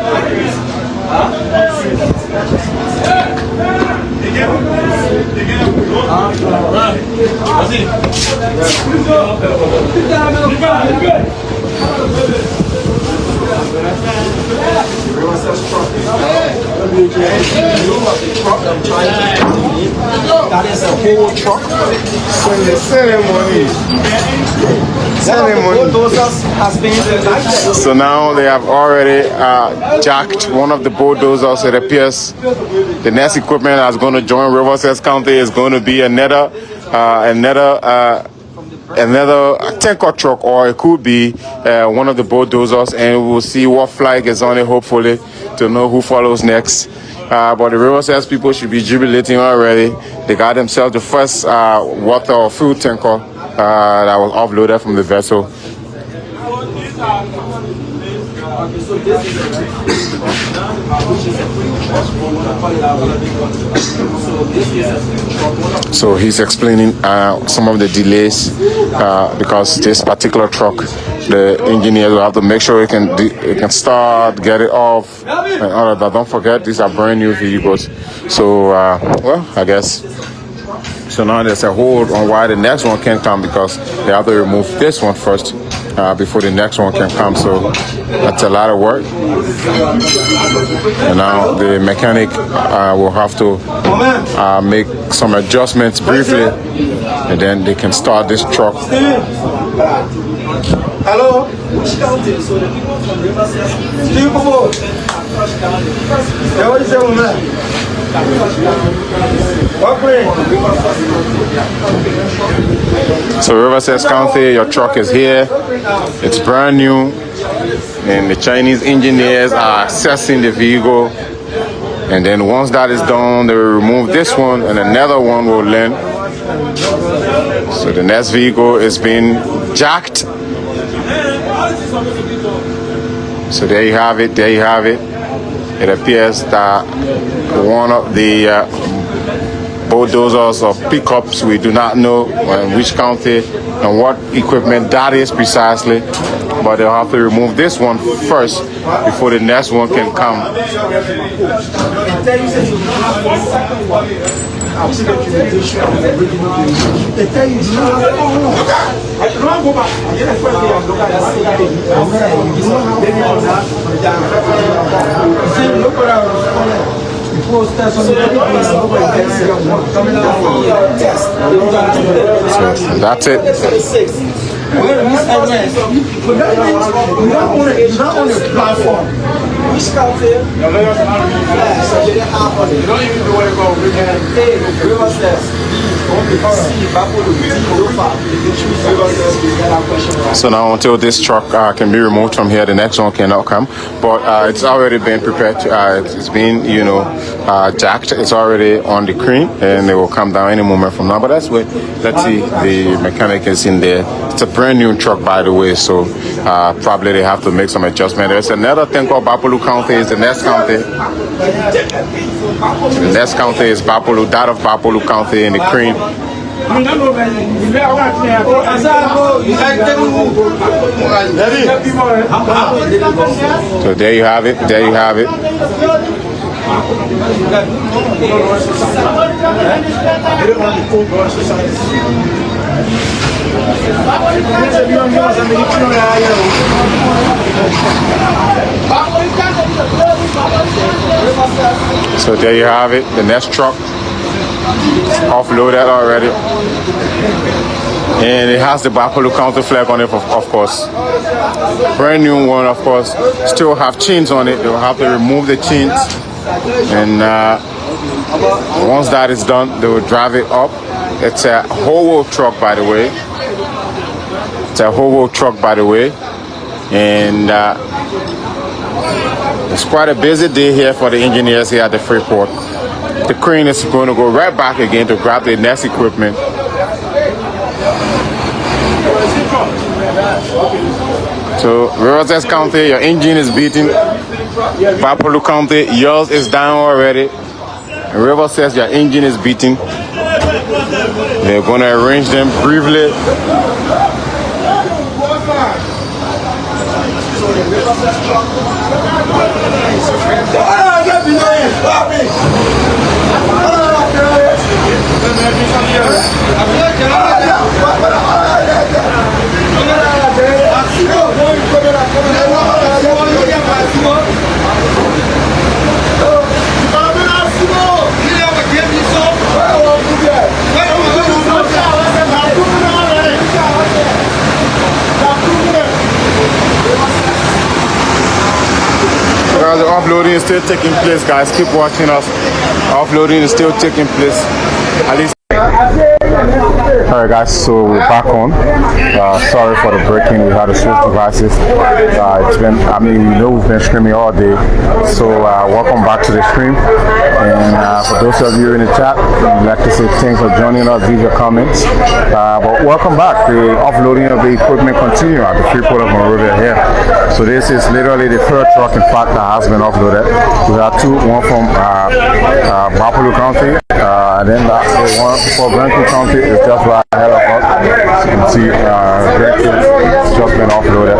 That is a whole truck. So now they have already jacked one of the bulldozers. It appears the next equipment that's going to join Riverside County is going to be another tanker truck, or it could be one of the bulldozers, and we'll see what flag is on it, hopefully, to know who follows next. But the Riverside people should be jubilating already. They got themselves the first water or fuel tanker that was offloaded from the vessel. So he's explaining some of the delays because this particular truck, the engineers will have to make sure it can start, get it off, and all of that. Don't forget, these are brand new vehicles. So well, I guess. So now there's a hold on why the next one can't come, because they have to remove this one first before the next one can come. So that's a lot of work. And now the mechanic will have to make some adjustments briefly, and then they can start this truck. Hello? So Riverside County, your truck is here. It's brand new, and the Chinese engineers are assessing the vehicle. And then once that is done, they will remove this one, and another one will land. So the next vehicle is being jacked. So there you have it. There you have it. It appears that one of the bulldozers or pickups, we do not know in which county and what equipment that is precisely, but they'll have to remove this one first before the next one can come. So that's it. So now until this truck can be removed from here, the next one cannot come. But it's already been prepared. It's been, jacked. It's already on the crane, and it will come down any moment from now. But let's wait. Let's see. The mechanic is in there. It's a brand new truck, by the way. So probably they have to make some adjustment. There's another thing called Bapolu County. Is the next county. The next county is Bapolu. That of Bapolu County in the crane. So there you have it. There you have it. So there you have it. The next truck offloaded already, and it has the Bapolu County flag on it, of course. Brand new one, of course. Still have chains on it. They'll have to remove the chains, and once that is done, they will drive it up. It's a whole truck, by the way. It's a whole truck, by the way, and it's quite a busy day here for the engineers here at the Freeport. The crane is going to go right back again to grab the next equipment. So Riverside County, your engine is beating. Bapolu County, yours is down already. Riverside, your engine is beating. They're going to arrange them briefly. The offloading is still taking place, guys. Keep watching us. Offloading is still taking place. At least. Alright guys, so we're back on. Sorry for the break-in. We had to switch devices. It's been, we've been streaming all day. So welcome back to the stream. And for those of you in the chat, we'd like to say thanks for joining us. Leave your comments. But welcome back. The offloading of the equipment continues at the Freeport of Monrovia here. So this is literally the third truck, in fact, that has been offloaded. We have two, one from Bapolu County, and then the one for Granville County is just right ahead of us. As you can see, Granville has just been offloaded.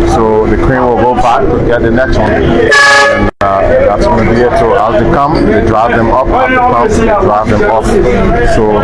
So the crane will go back to get the next one. And that's going to be it. So as they come, they drive them up. As they come, they drive them off. So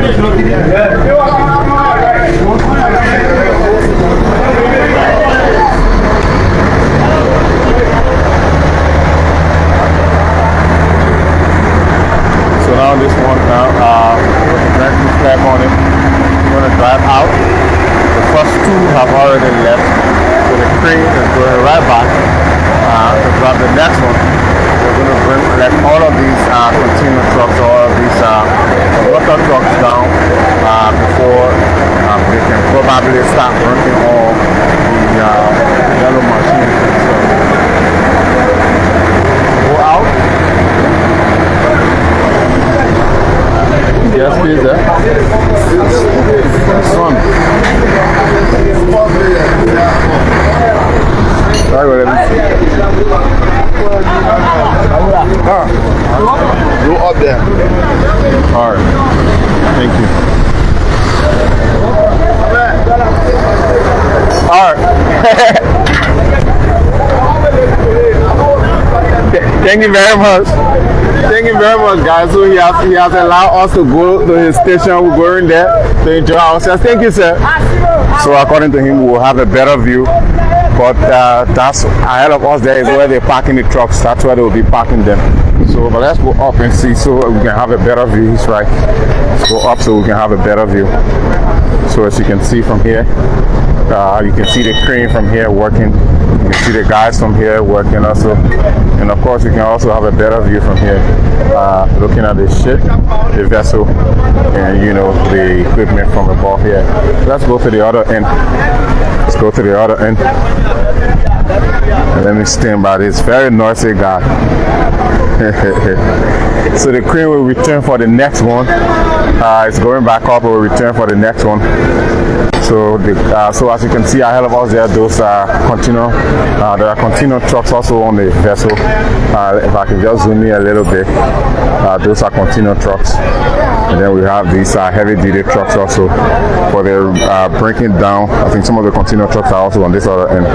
to drop the next one. We're going to bring like all of these container trucks, all of these water trucks down before they can probably start working on the yellow machine. Go out. Yes, please, son. Go up there. All right. Thank you. All right. Thank you very much. Thank you very much, guys. So he has allowed us to go to his station. We're going there to enjoy ourselves. Thank you, sir. So according to him, we will have a better view. But that's ahead of us. There is where they're parking the trucks. That's where they will be parking them. So, but let's go up and see so we can have a better view. He's right. Let's go up so we can have a better view. So as you can see from here, you can see the crane from here working. You can see the guys from here working also. And of course, you can also have a better view from here, looking at the ship, the vessel, and you know, the equipment from above here. Let's go to the other end. Let's go to the other end. And let me stand by this very noisy guy. So the crane will return for the next one. It's going back up. It will return for the next one. So, so as you can see ahead of us there, those container, there are container trucks also on the vessel. If I can just zoom in a little bit, those are container trucks. And then we have these heavy-duty trucks also for the breaking down. I think some of the container trucks are also on this other end.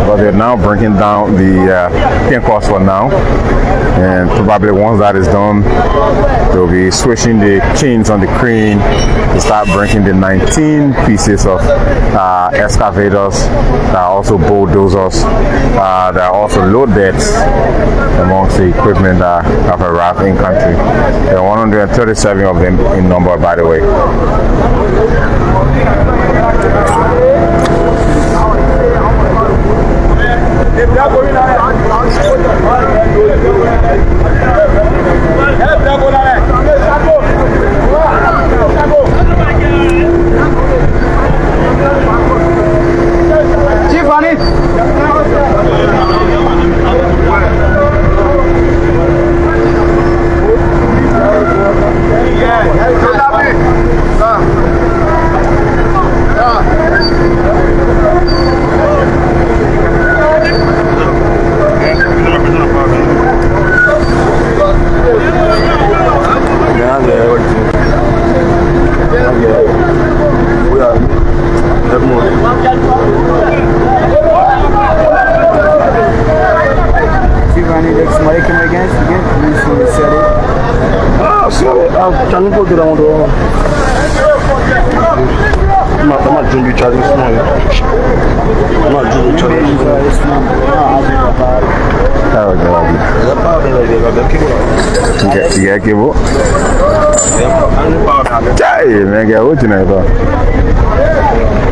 But they're now breaking down the tankers for now. And probably once that is done, they'll be switching the chains on the crane to start breaking the 19 pieces of excavators. There are also bulldozers. There are also load beds amongst the equipment that have arrived in country. There are 137 of them in number, by the way.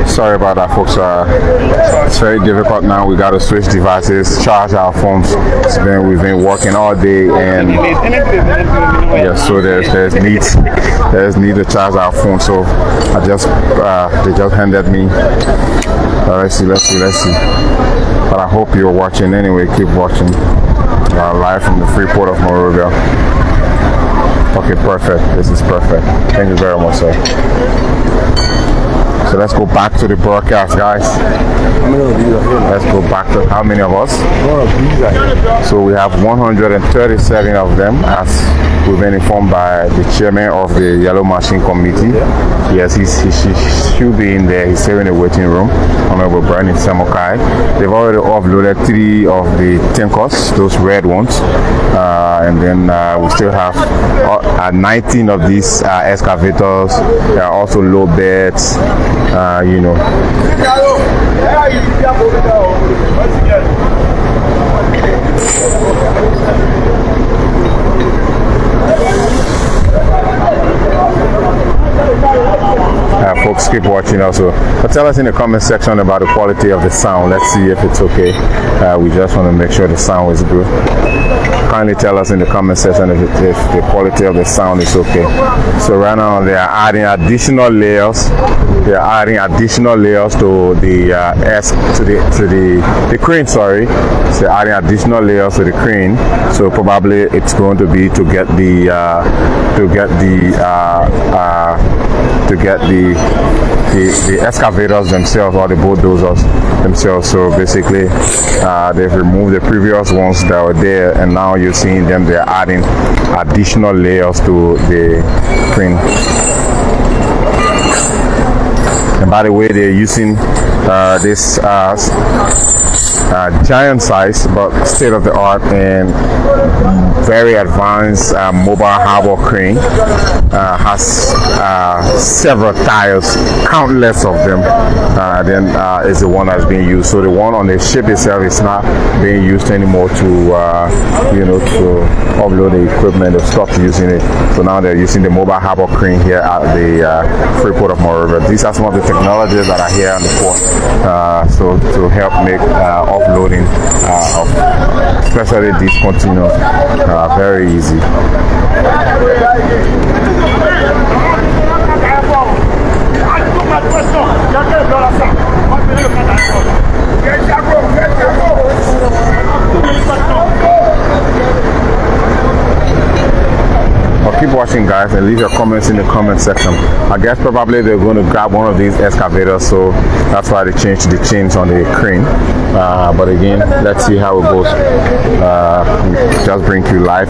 Sorry about that, folks. It's very difficult now. We got to switch devices, charge our phones. We've been working all day, and yeah, so there's need to charge our phone. So I just they just handed me. Let's see. But I hope you're watching anyway. Keep watching. Live from the Freeport of Monrovia. Okay, perfect. This is perfect. Thank you very much, sir. So let's go back to the broadcast, guys. Let's go back to how many of us? So we have 137 of them, as we've been informed by the chairman of the Yellow Machine Committee. Yes, he should be in there. He's still in the waiting room. Honorable Brian Samokai. They've already offloaded 3 of the tankers, those red ones. And then we still have 19 of these excavators. There are also low beds, you know. Folks, keep watching also. But tell us in the comment section about the quality of the sound. Let's see if it's okay. We just want to make sure the sound is good. Kindly tell us in the comment section if the quality of the sound is okay. So right now they are adding additional layers. They are adding additional layers to the the crane. Sorry, so adding additional layers to the crane. So probably it's going to be to get the excavators themselves, or the bulldozers themselves. So basically they've removed the previous ones that were there, and now you're seeing them, they're adding additional layers to the crane. And by the way, they're using this giant size but state of the art and very advanced mobile harbor crane. Has several tires, countless of them. Then is the one that's being used. So the one on the ship itself is not being used anymore to to offload the equipment. They've stopped using it. So now they're using the mobile harbor crane here at the Freeport of Monrovia. These are some of the technologies that are here on the port. So to help make offloading of especially these containers very easy. Well, keep watching, guys, and leave your comments in the comment section. I guess probably they're going to grab one of these excavators, so that's why they changed the chains on the crane. But again, let's see how it goes. Just bring you live.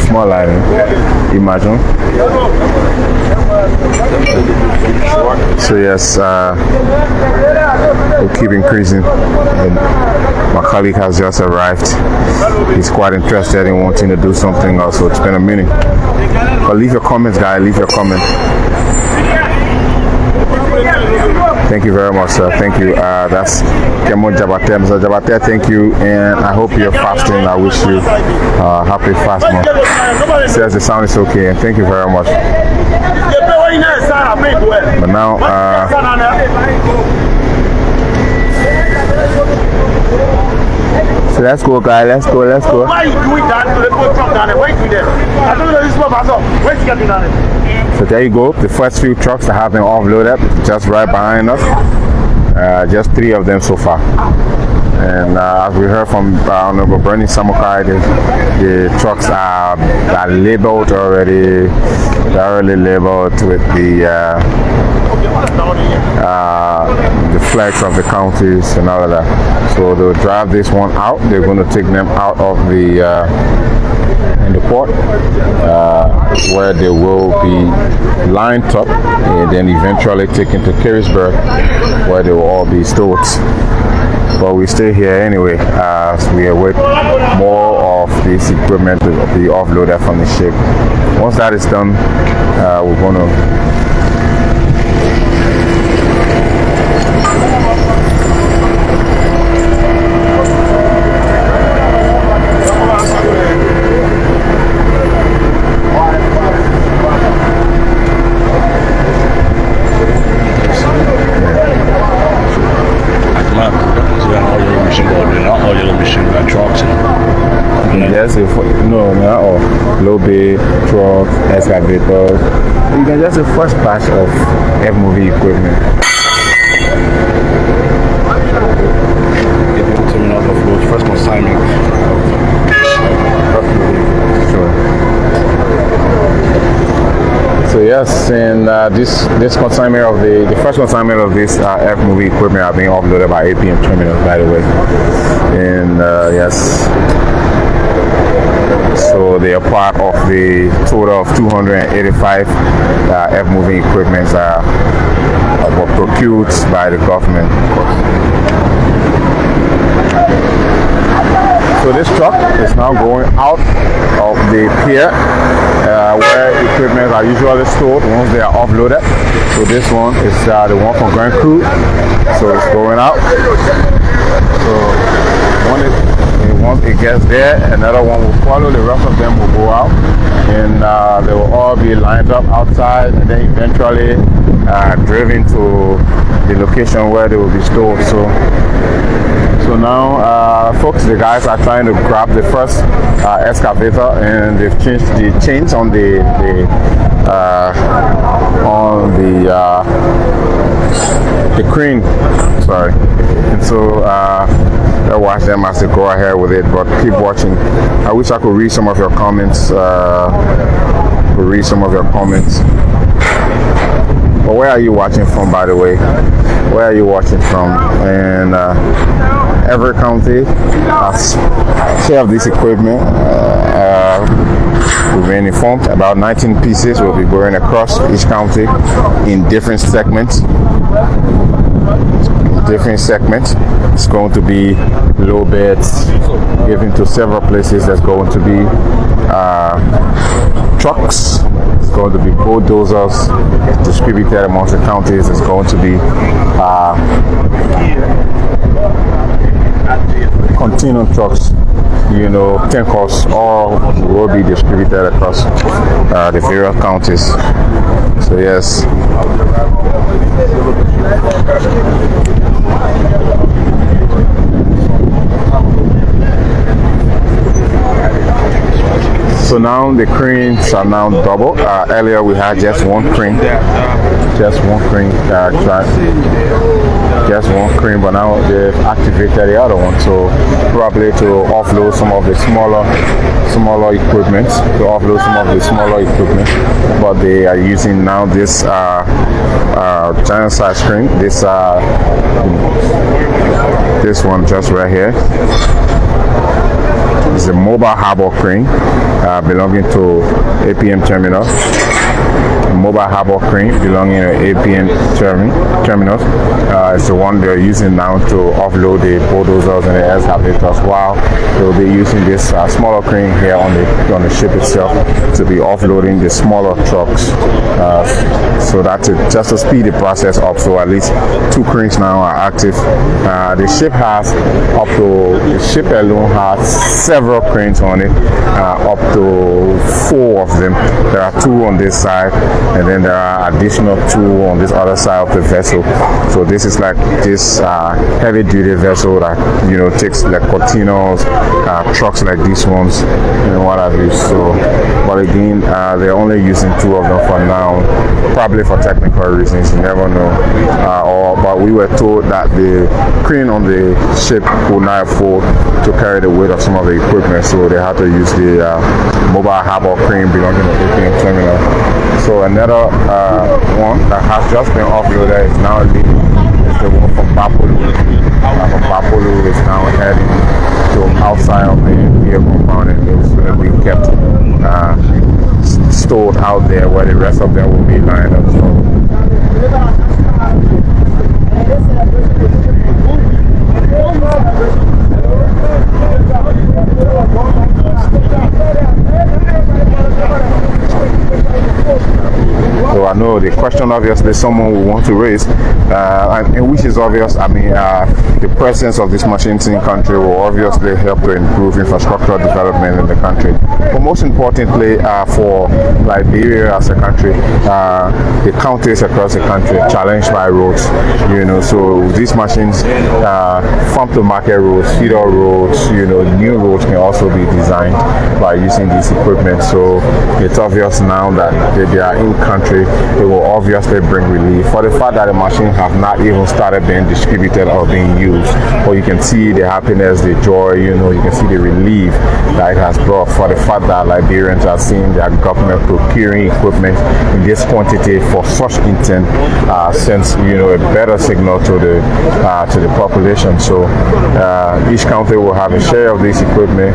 Small line, imagine. So yes, we'll keep increasing. And my colleague has just arrived. He's quite interested in wanting to do something else, so it's been a minute. But leave your comments, guys. Leave your comments. Thank you very much, sir. Thank you. That's Kemo Jabate. Mr. Jabate, thank you. And I hope you're fasting. I wish you happy fast month. Says the sound is okay. And thank you very much. But now, so let's go, guys. Let's go. Let's go. Why are you doing that to the truck down there? Why are you doing that? I don't know this is where's he getting down there? So there you go, the first few trucks that have been offloaded just right behind us. Just 3 of them so far. And as we heard from Honorable Bernie Samukai, the trucks are labeled already. They're already labeled with the flags of the counties and all of that. So they'll drive this one out. They're going to take them out of the in the port, where they will be lined up and then eventually taken to Carisburg, where they will all be stored. But we stay here anyway as we await more of this equipment to be offloaded from the ship. Once that is done, we're going to low bay, truck, excavators. You can just the first batch of F-movie equipment. Terminal offload, first consignment. Sure. So yes, and this consignment of the first consignment of this F-movie equipment are being offloaded by APM Terminal, by the way. And yes. So they are part of the total of 285 F-moving equipments that were procured by the government. So this truck is now going out of the pier where equipment are usually stored once they are offloaded. So this one is the one from Grand Crew. So it's going out. So once it gets there, another one will follow. The rest of them will go out, and they will all be lined up outside, and then eventually driven to the location where they will be stored. So now, folks, the guys are trying to grab the first excavator, and they've changed the chains on the crane. Sorry. And so I'll watch them as they go ahead with it, but keep watching. I wish I could read some of your comments. But where are you watching from, by the way? Where are you watching from? And every county has share of this equipment. We've been informed about 19 pieces will be going across each county in different segments. It's going to be low beds given to several places. There's going to be trucks. It's going to be bulldozers distributed amongst the counties. It's going to be container trucks, tankers, all will be distributed across the various counties. So yes. So now the cranes are now double. Earlier we had just one crane, but now they've activated the other one, so probably to offload some of the smaller equipment, but they are using now this giant size crane, this one just right here. It's a mobile harbor crane belonging to APM Terminal. A mobile harbor crane belonging to APM Terminal. It's the one they're using now to offload the bulldozers and the excavators, while they'll be using this smaller crane here on the ship itself to be offloading the smaller trucks. So that's it, just to speed the process up. So at least 2 cranes now are active. The ship alone has several cranes on it, up to 4 of them. There are 2 on this side, and then there are additional 2 on this other side of the vessel. So this is like this heavy duty vessel that takes like containers, trucks like these ones, and what have you. So, but again, they're only using 2 of them for now, probably for technical reasons. You never know. But we were told that the crane on the ship could not afford to carry the weight of some of the equipment, so they had to use the mobile harbor crane belonging to the APM Terminal. So another one that has just been offloaded is now leaving. It's the one from Bapolu. From Bapolu is now heading to outside of the pier compound, and it's going to be kept stored out there where the rest of them will be lined up. So I know the question obviously someone will want to raise, and which is obvious. The presence of these machines in the country will obviously help to improve infrastructural development in the country. But most importantly, for Liberia as a country, the counties across the country challenged by roads. So these machines, farm to market roads, feeder roads, new roads can also be designed by using this equipment. So it's obvious now that they are in country. It will obviously bring relief for the fact that the machines have not even started being distributed or being used. But you can see the happiness, the joy, you can see the relief that it has brought for the fact that Liberians are seeing their government procuring equipment in this quantity for such intent sends a better signal to the population. So each county will have a share of this equipment.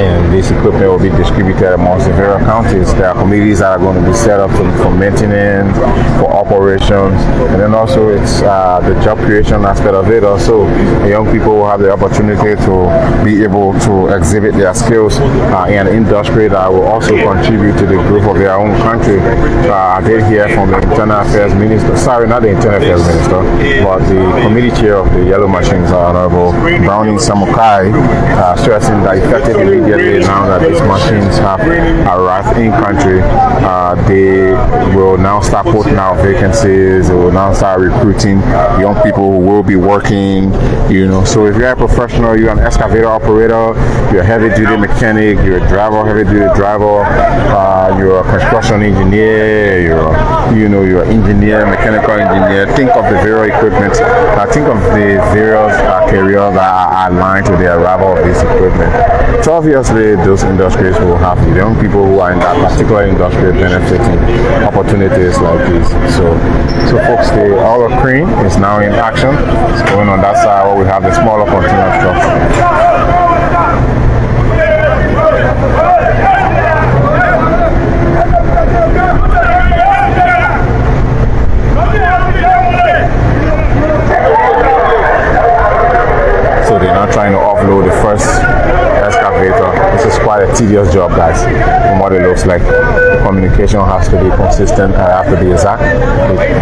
and this equipment will be distributed amongst the various counties. There are committees that are going to be set up for maintenance, for operations, and then also it's the job creation aspect of it. Also, young people will have the opportunity to be able to exhibit their skills in an industry that will also contribute to the growth of their own country. I did hear from the Internal Affairs Minister, sorry, not the Internal Affairs Minister, but the committee chair of the Yellow Machines, Honorable Browning Samukai, stressing that effective immediately now that these machines have arrived in country, they will now start putting out vacancies. They will now start recruiting young people who will be working, you know. So if you're a professional, you're an excavator operator, you're a heavy-duty mechanic, you're a driver, heavy-duty driver, you're a construction engineer, you're an engineer, mechanical engineer, think of the various equipment, think of the various careers that are aligned to the arrival of this equipment. So obviously those industries will have the young people who are in that particular industry benefiting opportunities like this. So folks, the auto crane is now in action. It's going on that side where we have the smaller container trucks. So they're now trying to offload the first excavator. This is quite a tedious job, guys, from what it looks like. The communication has to be consistent, have to be exact.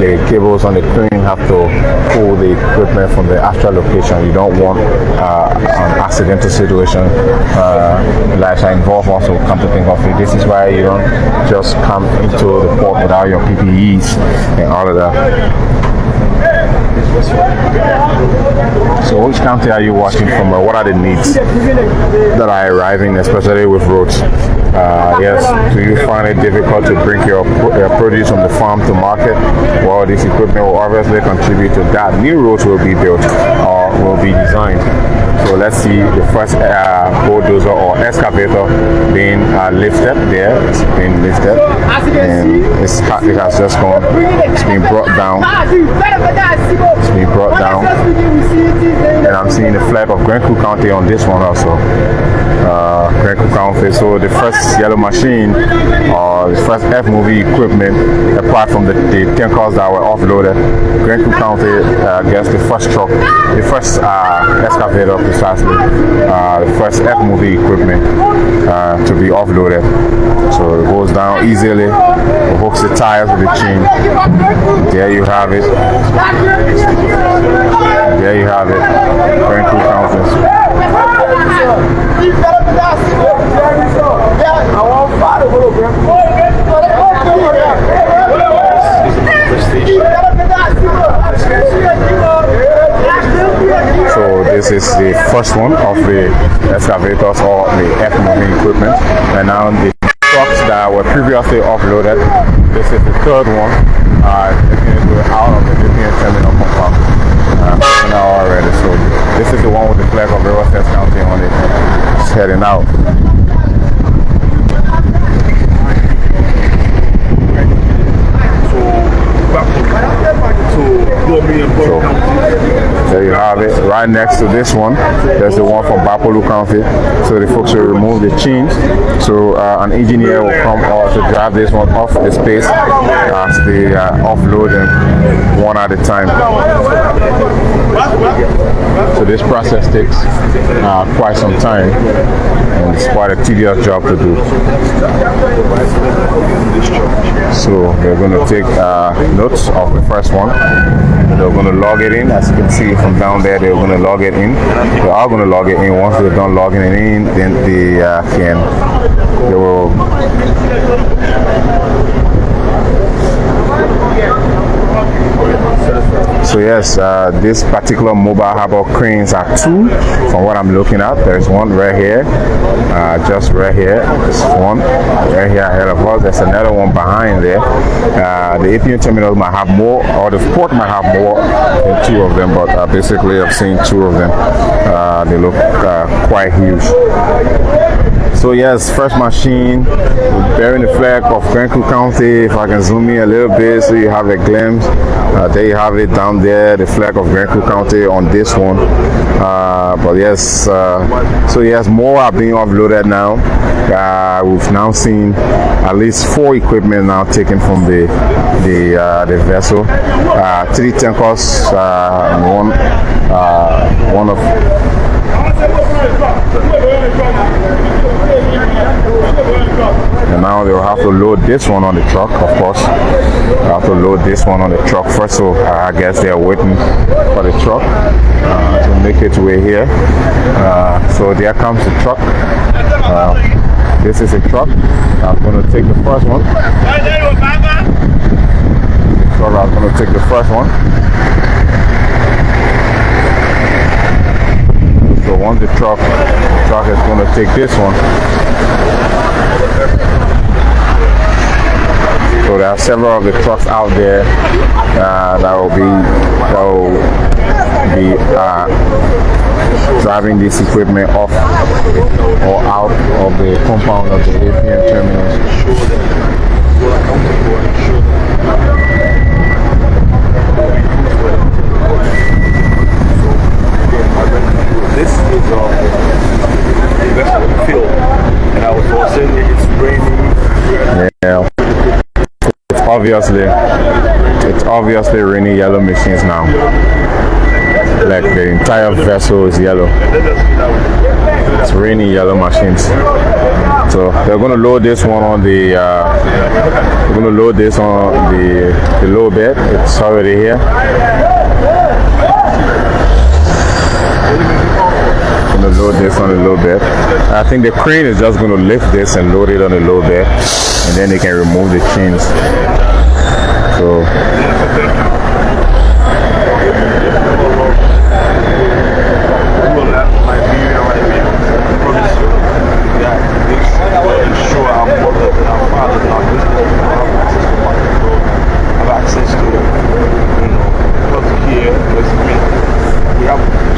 The cables on the crane have to pull the equipment from the actual location. You don't want an accidental situation. Lives are involved also, come to think of it. This is why you don't just come into the port without your PPEs and all of that. So which county are you watching from? What are the needs that are arriving, especially with roads? Yes, do you find it difficult to bring your produce from the farm to market? Well, this equipment will obviously contribute to that. New roads will be built or will be designed. So let's see the first bulldozer or excavator being lifted there. It's being lifted and it has just gone. It's being brought down. It's being brought down. And I'm seeing the flag of Grand Coulee County on this one also. Grand Coulee County. So the first yellow machine or the first F-movie equipment, apart from the tankers that were offloaded, Grand Coulee County gets the first truck, the first excavator precisely, the first F-movie equipment to be offloaded. So it goes down easily, it hooks the tires with the chain. There you have it. There you have it. Grand Coulee County. So this is the first one of the excavators or the F-moving equipment, and now the trucks that were previously offloaded. This is the third one. Taking it out of the Liberian terminal compound already. So this is the one with the flag of Riverside County on it. It's heading out. So there you have it. Right next to this one, there's the one from Bapolu County. So the folks will remove the chains. So an engineer will come out to drive this one off the space as they offload them one at a time. So this process takes quite some time, and it's quite a tedious job to do. So they're going to take notes of the first one. They're going to log it in. As you can see from down there, they're going to log it in. They are going to log it in. Once they're done logging it in, then they will So yes, this particular mobile harbor cranes are two from what I'm looking at. There's one right here, just right here. There's one right here ahead of us. There's another one behind there. The APM terminal might have more, or the port might have more than two of them, but basically I've seen two of them. They look quite huge. So yes, first machine bearing the flag of Grand Coulee County. If I can zoom in a little bit so you have a glimpse. There you have it down there. there, the flag of Grand Creek County on this one. But yes, so yes, more are being offloaded now. We've now seen at least 4 equipment now taken from the vessel. 3 tankers, one of and now they'll have to load this one on the truck, of course. They'll have to load this one on the truck first, so I guess they're waiting for the truck to make its way here. So there comes the truck. This is a truck. I'm going to take the first one. So I'm going to take the first one. So once the truck is going to take this one. So there are several of the trucks out there that will be driving this equipment off or out of the compound of the Liberian terminal. This is vessel field, and I was saying it's raining. Yeah, it's obviously rainy yellow machines now. Like the entire vessel is yellow. It's rainy yellow machines. So they're going to load this one on the low bed. It's already here. Going to load this on the low bed. I think the crane is just going to lift this and load it on the low bed, and then they can remove the chains. So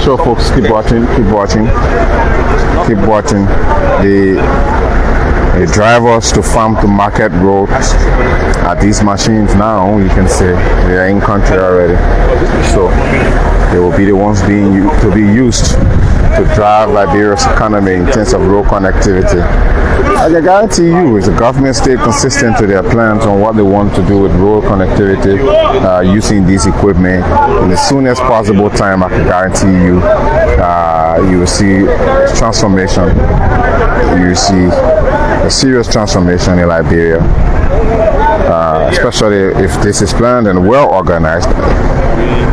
so folks, keep watching. The drivers to farm to market road at these machines now, you can say they are in country already. So they will be the ones to be used to drive Liberia's economy in terms of road connectivity. I can guarantee you, if the government stay consistent to their plans on what they want to do with road connectivity using this equipment, in the soonest possible time, I can guarantee you, you will see transformation. You will see a serious transformation in Liberia, especially if this is planned and well organized,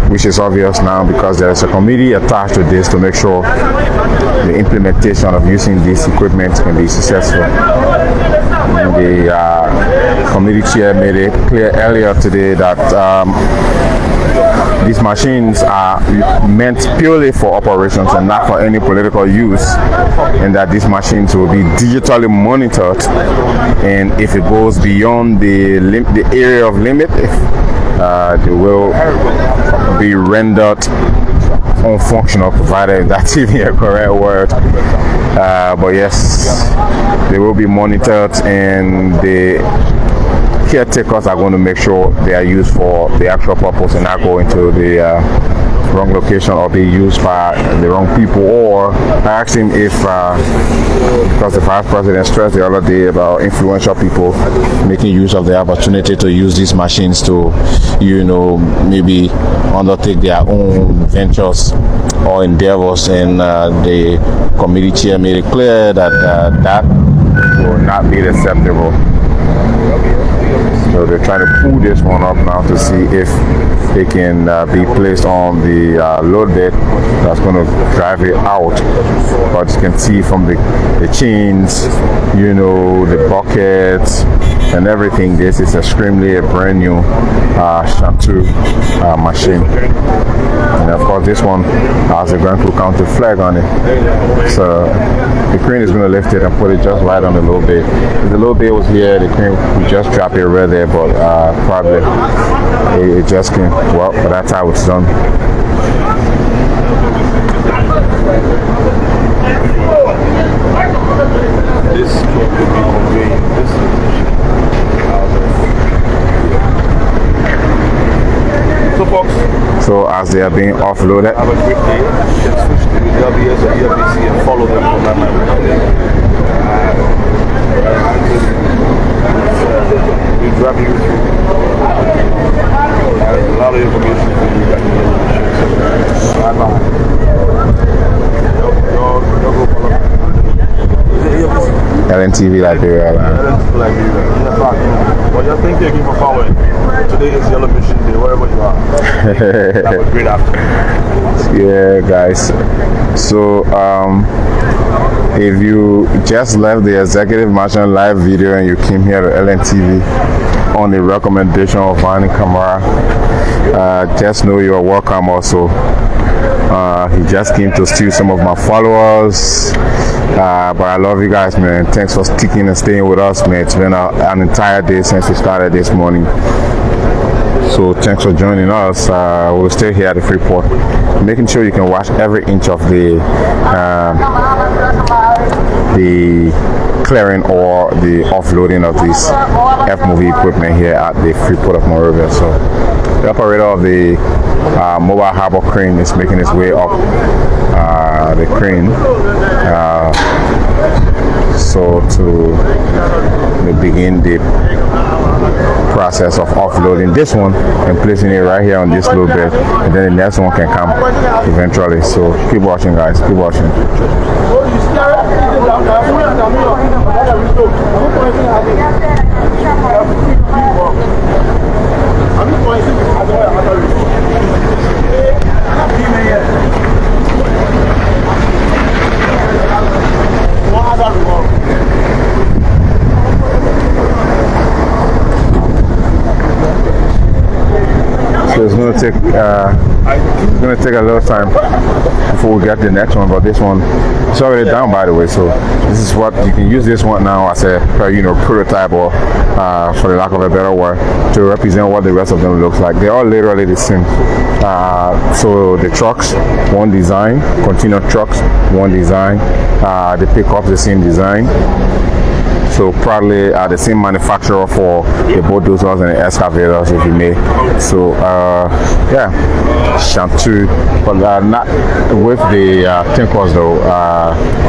which is obvious now because there is a committee attached to this to make sure the implementation of using this equipment can be successful. And the committee chair made it clear earlier today that these machines are meant purely for operations and not for any political use, and that these machines will be digitally monitored, and if it goes beyond the area of limit, they will be rendered unfunctional, provided that's even a correct word. But yes, they will be monitored, and the caretakers are going to make sure they are used for the actual purpose and not go into the wrong location or be used by the wrong people. Or I asked him if, because the Vice President stressed the other day about influential people making use of the opportunity to use these machines to, maybe undertake their own ventures or endeavors, and the committee chair made it clear that that will not be acceptable. So they're trying to pull this one up now to see if they can be placed on the load bed that's going to drive it out. But you can see from the chains, the buckets and everything, this is extremely a brand new Chantu machine. And of course this one has a Grand Creek County flag on it. So the crane is going to lift it and put it just right on the low bay. If the low bay was here, the crane would just drop it right there, but probably it just came. Well, but that's how it's done. This truck will be conveying this information. So folks, So as they are being offloaded. Have a great day. You can switch to the LBS or ELBC and follow them on my we drive you through a lot of information for you guys. Bye-bye. LNTV Liberia. Well, just thank you again for following. Today is Yellow Mission Day, wherever you are. Have a great afternoon. Yeah, guys. So, if you just left the Executive Mansion live video and you came here to LNTV on the recommendation of Vani Kamara, just know you are welcome also. He just came to steal some of my followers. But I love you guys, man. Thanks for sticking and staying with us, man. It's been an entire day since we started this morning. So thanks for joining us. We'll stay here at the Freeport, making sure you can watch every inch of the clearing or the offloading of this F-movie equipment here at the Freeport of Monrovia. So the operator of the mobile harbor crane is making his way up the crane so to begin the process of offloading this one and placing it right here on this load bed, and then the next one can come eventually. So keep watching, guys, keep watching. So it's going to take a little time before we get the next one, but this one it's already done, by the way. So this is what you can use this one now as a prototype, or for the lack of a better word, to represent what the rest of them looks like. They're all literally the same. So the trucks, one design, container trucks, one design, the pickup, the same design. So probably the same manufacturer for the bulldozers and the excavators, if you may. So yeah, Shantu, but not with the tankers though.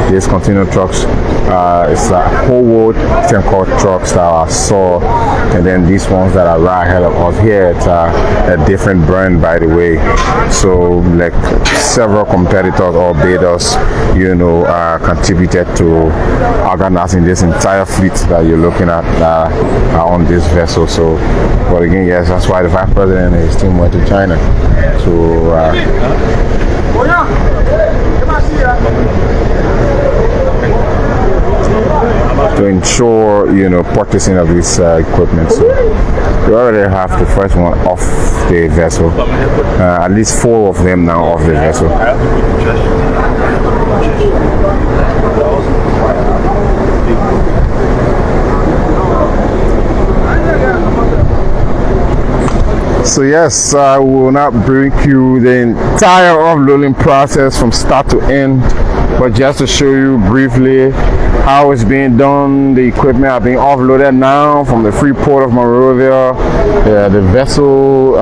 These container trucks, it's whole wood tanker trucks that I saw, and then these ones that are right ahead of us here, it's a different brand, by the way. So like several competitors or bidders, contributed to organizing this entire fleet that you're looking at on this vessel. So, but again, yes, that's why the Vice President and his team went to China to ensure, purchasing of this equipment. So we already have the first one off the vessel, at least 4 of them now off the vessel. So yes, I will not bring you the entire offloading process from start to end, but just to show you briefly how it's being done. The equipment are being offloaded now from the Freeport of Monrovia. The vessel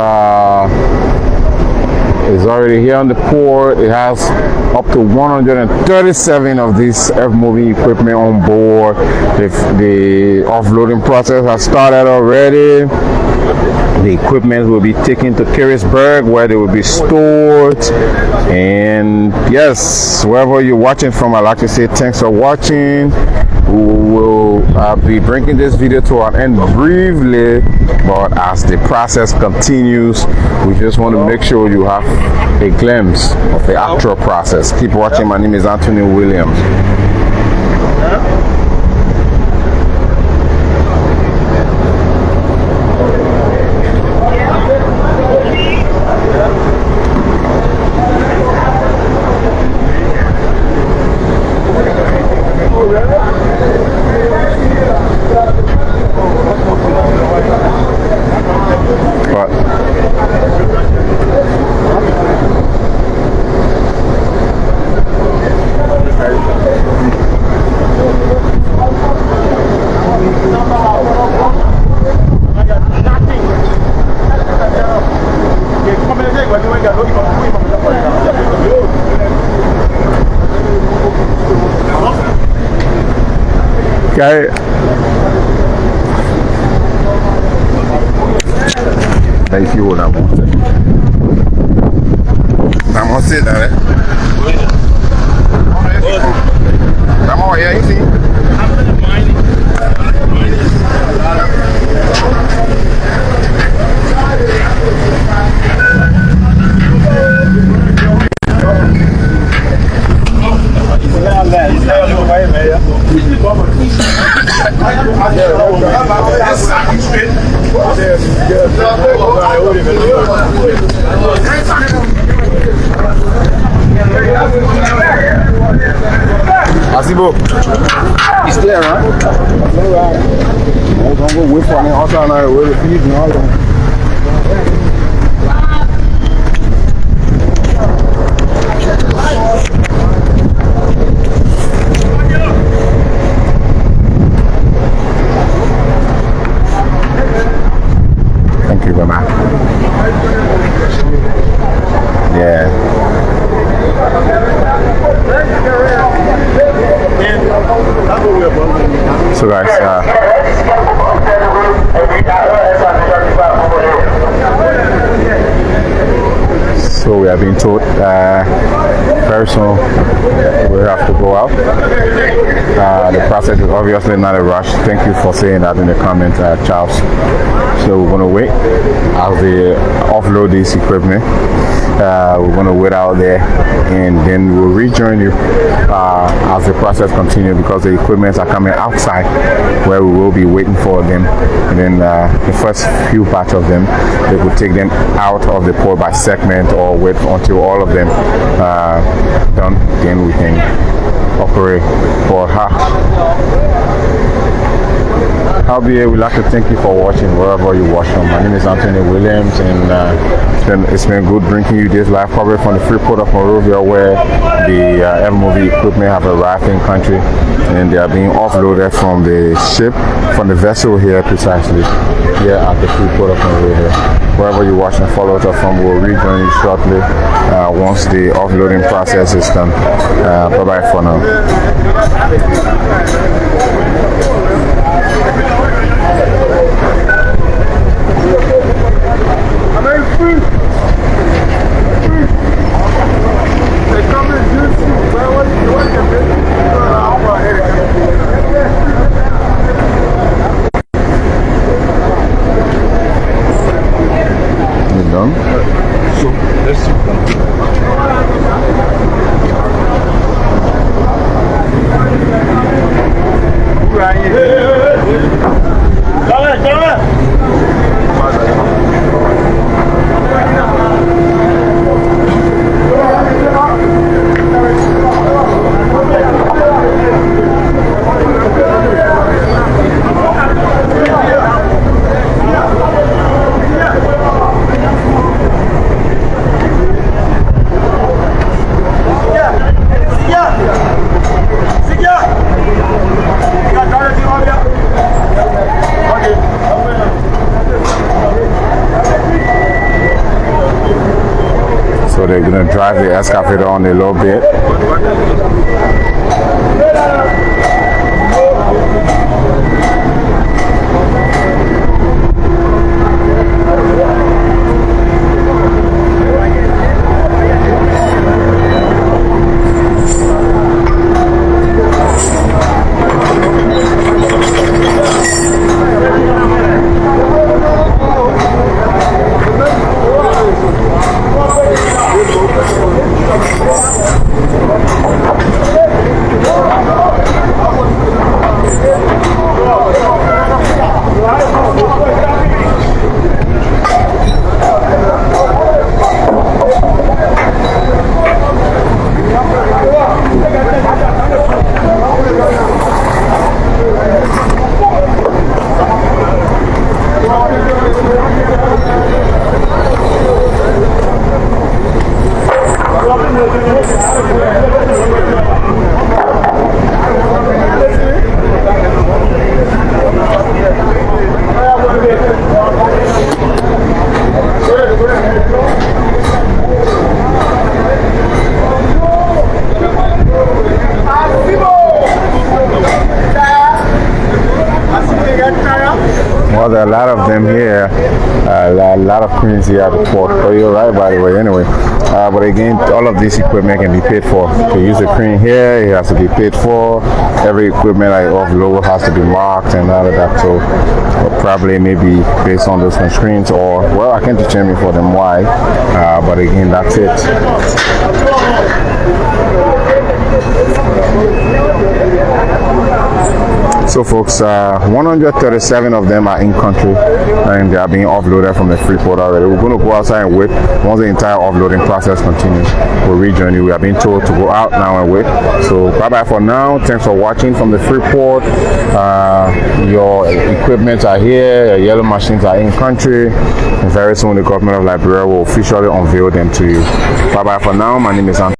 is already here on the port. It has up to 137 of this F-moving equipment on board. The offloading process has started already. The equipment will be taken to Carisburg, where they will be stored. And yes, wherever you're watching from, I'd like to say thanks for watching. We will be bringing this video to an end briefly, but as the process continues, we just want to make sure you have a glimpse of the actual process. Keep watching. My name is Anthony Williams. Come and take what you ain't got. Okay. If you would, I'm on sit down there. I'm on here, you see? Asibo. He's there, right? I'm gonna go wait for him outside now, wait for you and all that. Thank you very much. Yeah. So guys, so we have been told very soon we have to go out. The process is obviously not a rush. Thank you for saying that in the comments, Charles. So we're gonna wait as they offload this equipment. We're gonna wait out there, and then we'll rejoin you as the process continues, because the equipments are coming outside where we will be waiting for them, and then the first few batch of them, they will take them out of the port by segment or wait until all of them done, then we can operate for her. I'll be here. We'd like to thank you for watching wherever you watch from. My name is Anthony Williams, and it's been good bringing you this live coverage from the Freeport of Monrovia, where the MOV equipment have arrived in country, and they are being offloaded from the ship, from the vessel here precisely, here at the Freeport of Monrovia. Wherever you watch and follow us from, we'll rejoin you shortly once the offloading process is done. Bye-bye for now. So let's see. So they're gonna drive the excavator on a little bit. A lot of cranes here at the port. Oh, you're right, by the way. Anyway, but again, all of this equipment can be paid for. To use the crane here, it has to be paid for. Every equipment I offload has to be marked and all of that. So probably maybe based on those constraints, or well, I can't determine for them why. But again, that's it. So folks, 137 of them are in country and they are being offloaded from the Freeport already. We're going to go outside and wait. Once the entire offloading process continues, we'll rejoin you. We are being told to go out now and wait. So bye bye for now. Thanks for watching from the Freeport. Your equipment are here, your yellow machines are in country, and very soon the government of Liberia will officially unveil them to you. Bye bye for now. My name is Anthony.